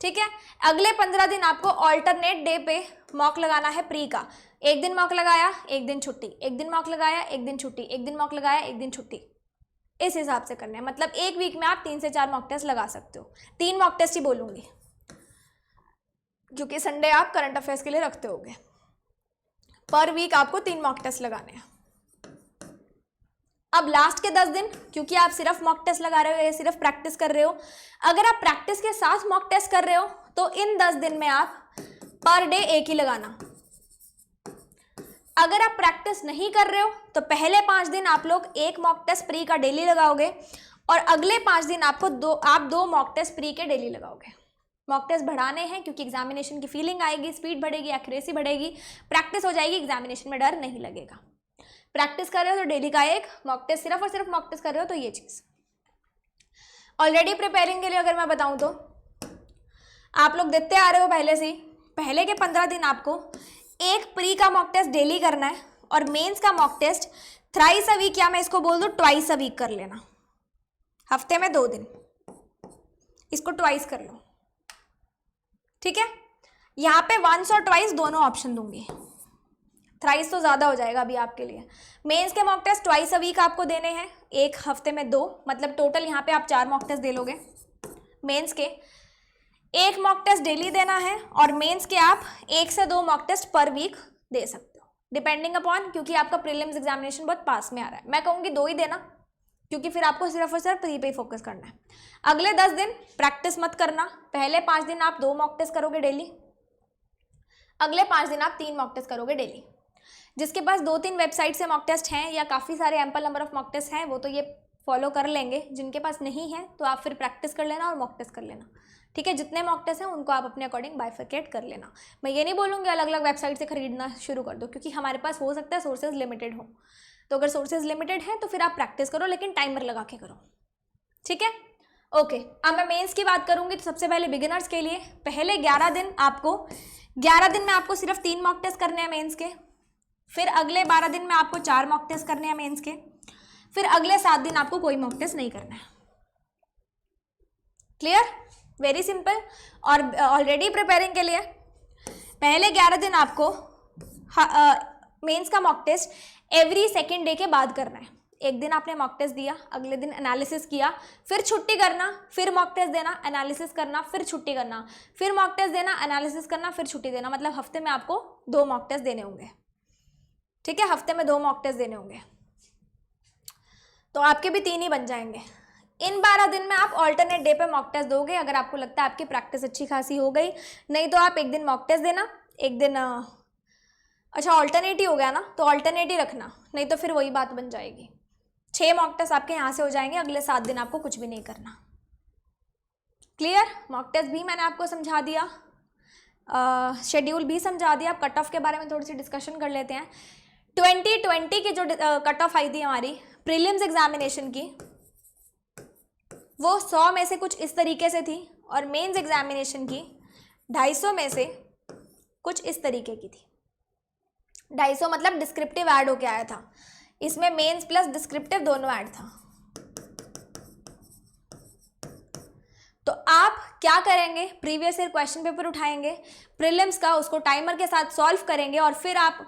ठीक है। अगले 15 दिन आपको ऑल्टरनेट डे पे मॉक लगाना है प्री का। एक दिन मॉक लगाया, एक दिन छुट्टी, एक दिन मॉक लगाया, एक दिन छुट्टी, एक दिन मॉक लगाया, एक दिन छुट्टी, इस हिसाब से करना है। मतलब एक वीक में आप 3 से 4 मॉक टेस्ट लगा सकते हो। 3 मॉक टेस्ट ही बोलूंगी क्योंकि संडे आप करंट अफेयर्स के लिए रखते होगे। पर वीक आपको 3 मॉक टेस्ट लगाने हैं। अब लास्ट के 10 दिन, क्योंकि आप सिर्फ मॉक टेस्ट लगा रहे हो या सिर्फ प्रैक्टिस कर रहे हो, अगर आप प्रैक्टिस के साथ मॉक टेस्ट कर रहे हो तो इन 10 दिन में आप पर डे एक ही लगाना। अगर आप प्रैक्टिस नहीं कर रहे हो तो पहले 5 दिन आप लोग 1 मॉक टेस्ट प्री का डेली लगाओगे, और अगले 5 दिन आपको 2 मॉक टेस्ट प्री के डेली लगाओगे। मॉक टेस्ट बढ़ाने हैं क्योंकि एग्जामिनेशन की फीलिंग आएगी, स्पीड बढ़ेगी, एक्यूरेसी बढ़ेगी, प्रैक्टिस हो जाएगी, एग्जामिनेशन में डर नहीं लगेगा। प्रैक्टिस कर रहे हो तो डेली का 1 मॉक टेस्ट, सिर्फ और सिर्फ मॉक टेस्ट कर रहे हो तो ये चीज़। ऑलरेडी प्रिपेयरिंग के लिए अगर मैं बताऊं तो आप लोग देते आ रहे हो पहले से ही। पहले के 15 दिन आपको 1 प्री का मॉक टेस्ट डेली करना है, और मेंस का mock test thrice a week, या मैं इसको बोल दूं ट्वाइस अ वीक कर लेना। हफ्ते में 2 दिन, इसको ट्वाइस कर लो, ठीक है। यहाँ पे वंस और ट्वाइस दोनों ऑप्शन दूंगी, थ्राइस तो ज़्यादा हो जाएगा अभी आपके लिए। मेंस के mock test twice a week आपको देने हैं, 1 हफ्ते में 2, मतलब टोटल यहाँ पे आप 4 मॉक टेस्ट दे लोगे। मेंस के 1 मॉक टेस्ट डेली देना है, और मेंस के आप 1 से 2 मॉक टेस्ट पर वीक दे सकते हो, डिपेंडिंग अपॉन, क्योंकि आपका प्रीलिम्स एग्जामिनेशन बहुत पास में आ रहा है। मैं कहूँगी 2 ही देना, क्योंकि फिर आपको सिर्फ और सिर्फ प्री पे ही फोकस करना है। अगले 10 दिन प्रैक्टिस मत करना। पहले 5 दिन आप 2 मॉक टेस्ट करोगे डेली, अगले 5 दिन आप 3 मॉक टेस्ट करोगे डेली। जिसके पास 2-3 वेबसाइट से मॉक टेस्ट हैं या काफ़ी सारे ample number of mock test हैं, वो तो ये फॉलो कर लेंगे। जिनके पास नहीं है तो आप फिर प्रैक्टिस कर लेना और मॉक टेस्ट कर लेना, ठीक है। जितने मॉक टेस्ट हैं उनको आप अपने अकॉर्डिंग बाइफरकेट कर लेना। मैं ये नहीं बोलूँगी अलग अलग वेबसाइट से खरीदना शुरू कर दो, क्योंकि हमारे पास हो सकता है सोर्सेज लिमिटेड हो। तो अगर सोर्सेज लिमिटेड हैं तो फिर आप प्रैक्टिस करो, लेकिन टाइमर लगा के करो, ठीक है। ओके, अब मैं मेंस की बात करूँगी। तो सबसे पहले बिगिनर्स के लिए पहले 11 दिन में आपको सिर्फ 3 मॉक टेस्ट करने हैं मेंस के। फिर अगले 12 दिन में आपको 4 मॉक टेस्ट करने हैं मेंस के। फिर अगले 7 दिन आपको कोई मॉक टेस्ट नहीं करना है। Clear, very simple. और ऑलरेडी प्रिपेयरिंग के लिए पहले 11 दिन आपको मेंस का mock test every second day के बाद करना है। एक दिन आपने मॉक टेस्ट दिया, अगले दिन एनालिसिस किया, फिर छुट्टी करना, फिर मॉक टेस्ट देना, एनालिसिस करना, फिर छुट्टी करना, फिर मॉक टेस्ट देना, एनालिसिस करना, फिर छुट्टी देना। मतलब हफ्ते में आपको 2 मॉक टेस्ट देने होंगे, ठीक है, हफ्ते में 2 मॉक टेस्ट देने होंगे, तो आपके भी 3 ही बन जाएंगे। इन 12 दिन में आप ऑल्टरनेट डे पे मॉक टेस्ट दोगे अगर आपको लगता है आपकी प्रैक्टिस अच्छी खासी हो गई, नहीं तो आप एक दिन मॉक टेस्ट देना, एक दिन अच्छा ऑल्टरनेट ही हो गया ना, तो ऑल्टरनेट ही रखना, नहीं तो फिर वही बात बन जाएगी। 6 मॉक टेस्ट आपके यहाँ से हो जाएंगे, अगले 7 दिन आपको कुछ भी नहीं करना। क्लियर? मॉक टेस्ट भी मैंने आपको समझा दिया, शेड्यूल भी समझा दिया। अब कट ऑफ के बारे में थोड़ी सी डिस्कशन कर लेते हैं। 2020 की जो कट ऑफ आई थी हमारी प्रीलिम्स एग्जामिनेशन की, वो 100 में से कुछ इस तरीके से थी, और मेंस एग्जामिनेशन की 250 में से कुछ इस तरीके की थी। 250 मतलब डिस्क्रिप्टिव ऐड होके आया था, इसमें मेंस प्लस डिस्क्रिप्टिव दोनों ऐड था। तो आप क्या करेंगे, प्रीवियस ईयर क्वेश्चन पेपर उठाएंगे प्रीलिम्स का, उसको टाइमर के साथ सॉल्व करेंगे, और फिर आप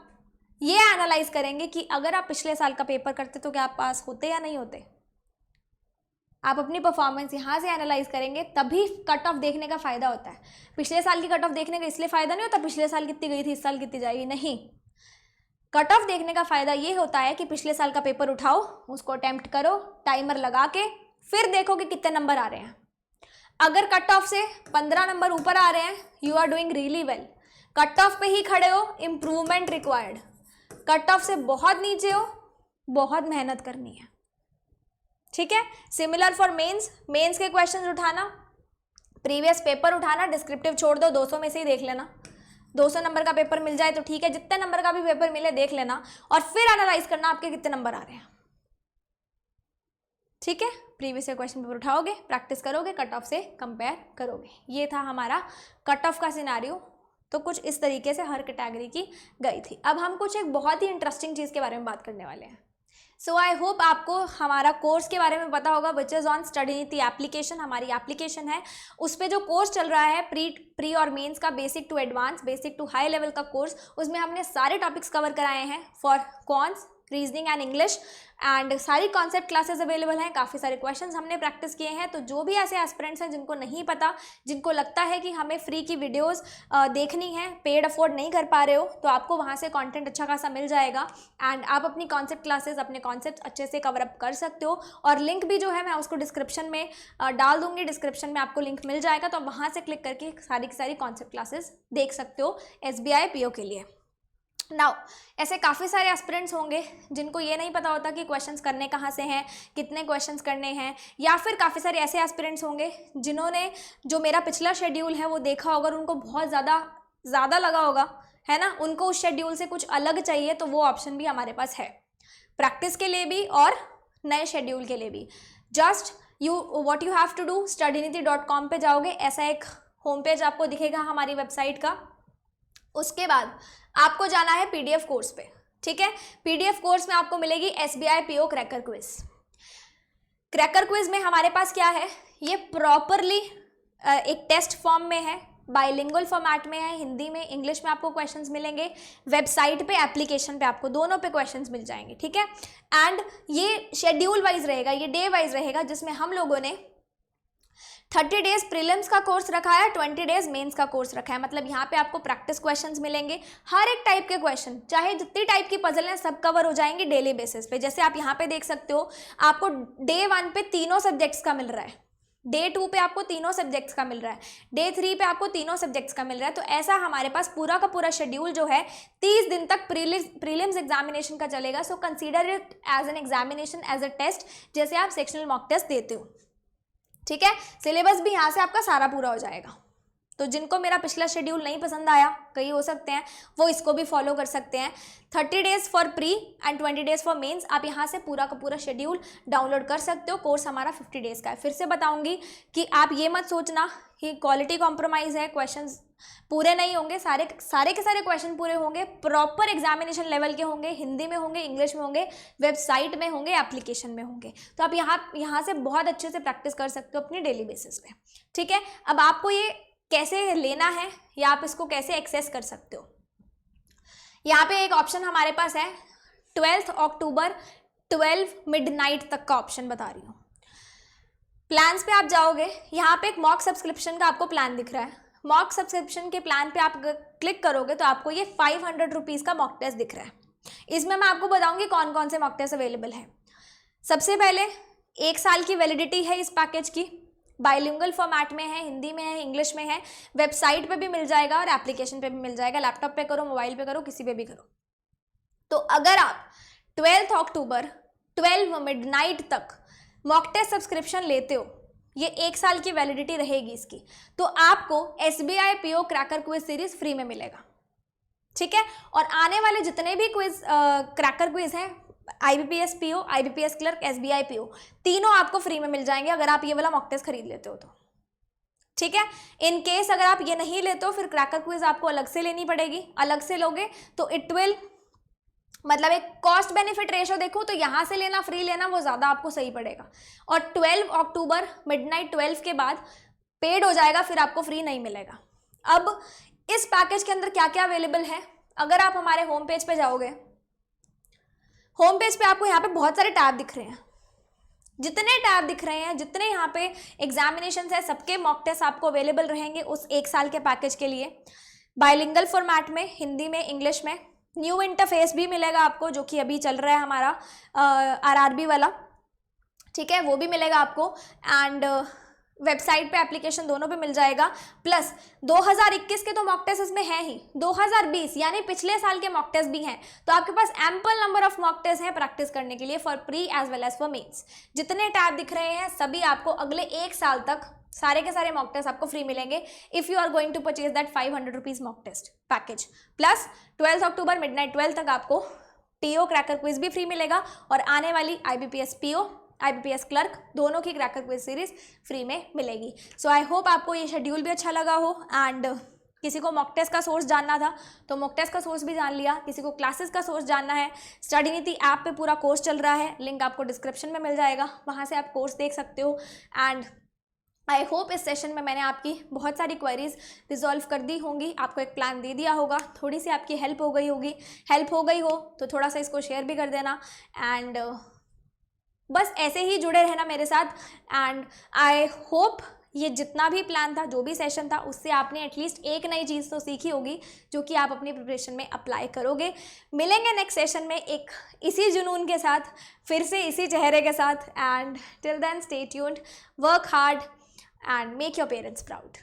ये एनालाइज करेंगे कि अगर आप पिछले साल का पेपर करते तो क्या आप पास होते या नहीं होते। आप अपनी परफॉर्मेंस यहाँ से एनालाइज करेंगे, तभी कट ऑफ देखने का फ़ायदा होता है। पिछले साल की कट ऑफ देखने का इसलिए फ़ायदा नहीं होता पिछले साल कितनी गई थी इस साल कितनी जाएगी, नहीं। कट ऑफ देखने का फ़ायदा ये होता है कि पिछले साल का पेपर उठाओ, उसको अटेम्प्ट करो टाइमर लगा के, फिर देखो कि कितने नंबर आ रहे हैं। अगर कट ऑफ से 15 नंबर ऊपर आ रहे हैं, you are doing really well. Cut off पे ही खड़े हो, इम्प्रूवमेंट रिक्वायर्ड। कट ऑफ से बहुत नीचे हो, बहुत मेहनत करनी है, ठीक है। सिमिलर फॉर मेंस, मेंस के क्वेश्चंस उठाना, प्रीवियस पेपर उठाना, डिस्क्रिप्टिव छोड़ दो, 200 में से ही देख लेना। 200 नंबर का पेपर मिल जाए तो ठीक है, जितने नंबर का भी पेपर मिले देख लेना, और फिर एनालाइज करना आपके कितने नंबर आ रहे हैं, ठीक है। प्रीवियस ईयर क्वेश्चन पेपर उठाओगे, प्रैक्टिस करोगे, कट ऑफ से कंपेयर करोगे। ये था हमारा कट ऑफ का सिनारियो। तो कुछ इस तरीके से हर कैटेगरी की गई थी। अब हम कुछ एक बहुत ही इंटरेस्टिंग चीज़ के बारे में बात करने वाले हैं। सो आई होप आपको हमारा कोर्स के बारे में पता होगा, विच इज़ ऑन स्टडी नीति एप्लीकेशन। हमारी एप्लीकेशन है, उस पर जो कोर्स चल रहा है प्री और मेंस का, basic to advance, basic to high level का कोर्स, उसमें हमने सारे टॉपिक्स कवर कराए हैं for quants, reasoning and English, and सारी कॉन्सेप्ट क्लासेस अवेलेबल हैं। काफ़ी सारे क्वेश्चंस हमने प्रैक्टिस किए हैं। तो जो भी ऐसे एस्पिरेंट्स हैं जिनको नहीं पता, जिनको लगता है कि हमें फ्री की वीडियोस देखनी है, पेड अफोर्ड नहीं कर पा रहे हो, तो आपको वहाँ से कंटेंट अच्छा खासा मिल जाएगा, एंड आप अपनी कॉन्सेप्ट क्लासेस, अपने कॉन्सेप्ट अच्छे से कवर अप कर सकते हो। और लिंक भी जो है मैं उसको डिस्क्रिप्शन में डाल दूंगी, डिस्क्रिप्शन में आपको लिंक मिल जाएगा, तो वहाँ से क्लिक करके सारी की सारी कॉन्सेप्ट क्लासेस देख सकते हो SBI PO के लिए। नाउ ऐसे काफ़ी सारे एस्पिरेंट्स होंगे जिनको ये नहीं पता होता कि क्वेश्चंस करने कहाँ से हैं, कितने क्वेश्चंस करने हैं, या फिर काफ़ी सारे ऐसे एस्पिरेंट्स होंगे जिन्होंने जो मेरा पिछला शेड्यूल है वो देखा होगा और उनको बहुत ज़्यादा लगा होगा, है ना, उनको उस शेड्यूल से कुछ अलग चाहिए, तो वो ऑप्शन भी हमारे पास है, प्रैक्टिस के लिए भी और नए शेड्यूल के लिए भी। Just what you have to do, studyneeti.com पे जाओगे, ऐसा एक होम पेज आपको दिखेगा हमारी वेबसाइट का। उसके बाद आपको जाना है PDF कोर्स पे, ठीक है। PDF कोर्स में आपको मिलेगी SBI PO cracker quiz. Cracker quiz में हमारे पास क्या है, ये प्रॉपरली एक टेस्ट फॉर्म में है, बाइलिंगुअल फॉर्मेट में है, हिंदी में इंग्लिश में आपको क्वेश्चंस मिलेंगे। वेबसाइट पे, एप्लीकेशन पे आपको दोनों पे क्वेश्चंस मिल जाएंगे, ठीक है। एंड ये शेड्यूल वाइज रहेगा, ये डे वाइज रहेगा, जिसमें हम लोगों ने 30 डेज प्रीलिम्स का कोर्स रखा है, 20 डेज मेंस का कोर्स रखा है। मतलब यहाँ पे आपको प्रैक्टिस क्वेश्चंस मिलेंगे, हर एक टाइप के क्वेश्चन, चाहे जितनी टाइप की पजल हैं सब कवर हो जाएंगे डेली बेसिस पे। जैसे आप यहाँ पे देख सकते हो, आपको Day 1 पे तीनों सब्जेक्ट्स का मिल रहा है, Day 2 पे आपको तीनों सब्जेक्ट्स का मिल रहा है, Day 3 पे आपको तीनों सब्जेक्ट्स का मिल रहा है। तो ऐसा हमारे पास पूरा का पूरा शेड्यूल जो है 30 दिन तक प्रीलिम्स एग्जामिनेशन का चलेगा। So consider it as an examination, as a test, जैसे आप सेक्शनल मॉक टेस्ट देते हो, ठीक है। सिलेबस भी यहाँ से आपका सारा पूरा हो जाएगा। तो जिनको मेरा पिछला शेड्यूल नहीं पसंद आया, कई हो सकते हैं, वो इसको भी फॉलो कर सकते हैं। 30 days for pre and 20 days for mains, आप यहाँ से पूरा का पूरा शेड्यूल डाउनलोड कर सकते हो। कोर्स हमारा 50 डेज का है। फिर से बताऊंगी कि आप ये मत सोचना कि क्वालिटी कॉम्प्रोमाइज़ है, क्वेश्चंस पूरे नहीं होंगे, सारे के सारे क्वेश्चन पूरे होंगे, प्रॉपर एग्जामिनेशन लेवल के होंगे, हिंदी में होंगे, इंग्लिश में होंगे, वेबसाइट में होंगे, एप्लीकेशन में होंगे। तो आप यहाँ से बहुत अच्छे से प्रैक्टिस कर सकते हो अपनी डेली बेसिस पे, ठीक है। अब आपको ये कैसे लेना है या आप इसको कैसे एक्सेस कर सकते हो, यहाँ पे एक ऑप्शन हमारे पास है 12 अक्टूबर 12 मिडनाइट तक का ऑप्शन बता रही हूँ। प्लान्स पे आप जाओगे, यहाँ पे एक मॉक सब्सक्रिप्शन का आपको प्लान दिख रहा है। मॉक सब्सक्रिप्शन के प्लान पे आप क्लिक करोगे तो आपको ये 500 रुपीज़ का मॉक टेस्ट दिख रहा है। इसमें मैं आपको बताऊंगी कौन कौन से मॉक टेस्ट अवेलेबल है। सबसे पहले 1 साल की वैलिडिटी है इस पैकेज की, बाइलिंगुअल फॉर्मेट में है, हिंदी में है, इंग्लिश में है, वेबसाइट पे भी मिल जाएगा और एप्लीकेशन पे भी मिल जाएगा, लैपटॉप पे करो, मोबाइल पे करो, किसी पे भी करो। तो अगर आप 12 अक्टूबर 12 मिडनाइट तक मॉक टेस्ट सब्सक्रिप्शन लेते हो, ये 1 साल की वैलिडिटी रहेगी इसकी, तो आपको SBI PO cracker quiz series free में मिलेगा, ठीक है। और आने वाले जितने भी क्विज क्रैकर क्विज हैं, IBPS PO, IBPS clerk, SBI PO, तीनों आपको फ्री में मिल जाएंगे अगर आप ये वाला मॉक टेस्ट खरीद लेते हो तो, ठीक है। इन केस अगर आप ये नहीं लेते हो, फिर क्रैकर क्विज आपको अलग से लेनी पड़ेगी। अलग से लोगे तो इट विल, मतलब एक कॉस्ट बेनिफिट रेशो देखो तो यहाँ से लेना, फ्री लेना, वो ज़्यादा आपको सही पड़ेगा। और 12 अक्टूबर मिडनाइट 12 के बाद पेड हो जाएगा, फिर आपको फ्री नहीं मिलेगा। अब इस पैकेज के अंदर क्या क्या अवेलेबल है, अगर आप हमारे होम पेज पे जाओगे, होम पेज पे आपको यहाँ पे बहुत सारे टैब दिख रहे हैं। जितने टैब दिख रहे हैं, जितने यहाँ पे एग्जामिनेशन है, सबके मॉक टेस्ट आपको अवेलेबल रहेंगे उस 1 साल के पैकेज के लिए, बाइलिंगुअल फॉर्मेट में, हिंदी में, इंग्लिश में। न्यू इंटरफेस भी मिलेगा आपको, जो कि अभी चल रहा है हमारा RRB वाला, ठीक है, वो भी मिलेगा आपको। एंड वेबसाइट पे, एप्लीकेशन दोनों पे मिल जाएगा। प्लस 2021 के तो मॉक टेस्ट इसमें है ही, 2020 यानी पिछले साल के मॉक टेस्ट भी हैं, तो आपके पास ample number of mock test हैं प्रैक्टिस करने के लिए for pre as well as for mains. जितने टैब दिख रहे हैं सभी आपको अगले 1 साल तक सारे के सारे मॉक टेस्ट आपको फ्री मिलेंगे if you are going to purchase that 500 rupees mock test package. Plus 12 October midnight 12 तक आपको PO क्रैकर क्विज भी फ्री मिलेगा, और आने वाली IBPS PO, IBPS क्लर्क, दोनों की क्रैकर क्विज सीरीज फ्री में मिलेगी। सो आई होप आपको ये शेड्यूल भी अच्छा लगा हो। एंड किसी को मॉक टेस्ट का सोर्स जानना था तो मॉक टेस्ट का सोर्स भी जान लिया, किसी को क्लासेस का सोर्स जानना है, स्टडी नीति ऐप पे पूरा कोर्स चल रहा है, लिंक आपको डिस्क्रिप्शन में मिल जाएगा, वहाँ से आप कोर्स देख सकते हो। एंड आई होप इस सेशन में मैंने आपकी बहुत सारी क्वेरीज रिजॉल्व कर दी होंगी, आपको एक प्लान दे दिया होगा, थोड़ी सी आपकी हेल्प हो गई होगी। हेल्प हो गई हो तो थोड़ा सा इसको शेयर भी कर देना। एंड बस ऐसे ही जुड़े रहना मेरे साथ। एंड आई होप ये जितना भी प्लान था, जो भी सेशन था, उससे आपने एटलीस्ट एक नई चीज़ तो सीखी होगी जो कि आप अपनी प्रिपरेशन में अप्लाई करोगे। मिलेंगे नेक्स्ट सेशन में एक इसी जुनून के साथ, फिर से इसी चेहरे के साथ। And till then stay tuned, work hard and make your parents proud.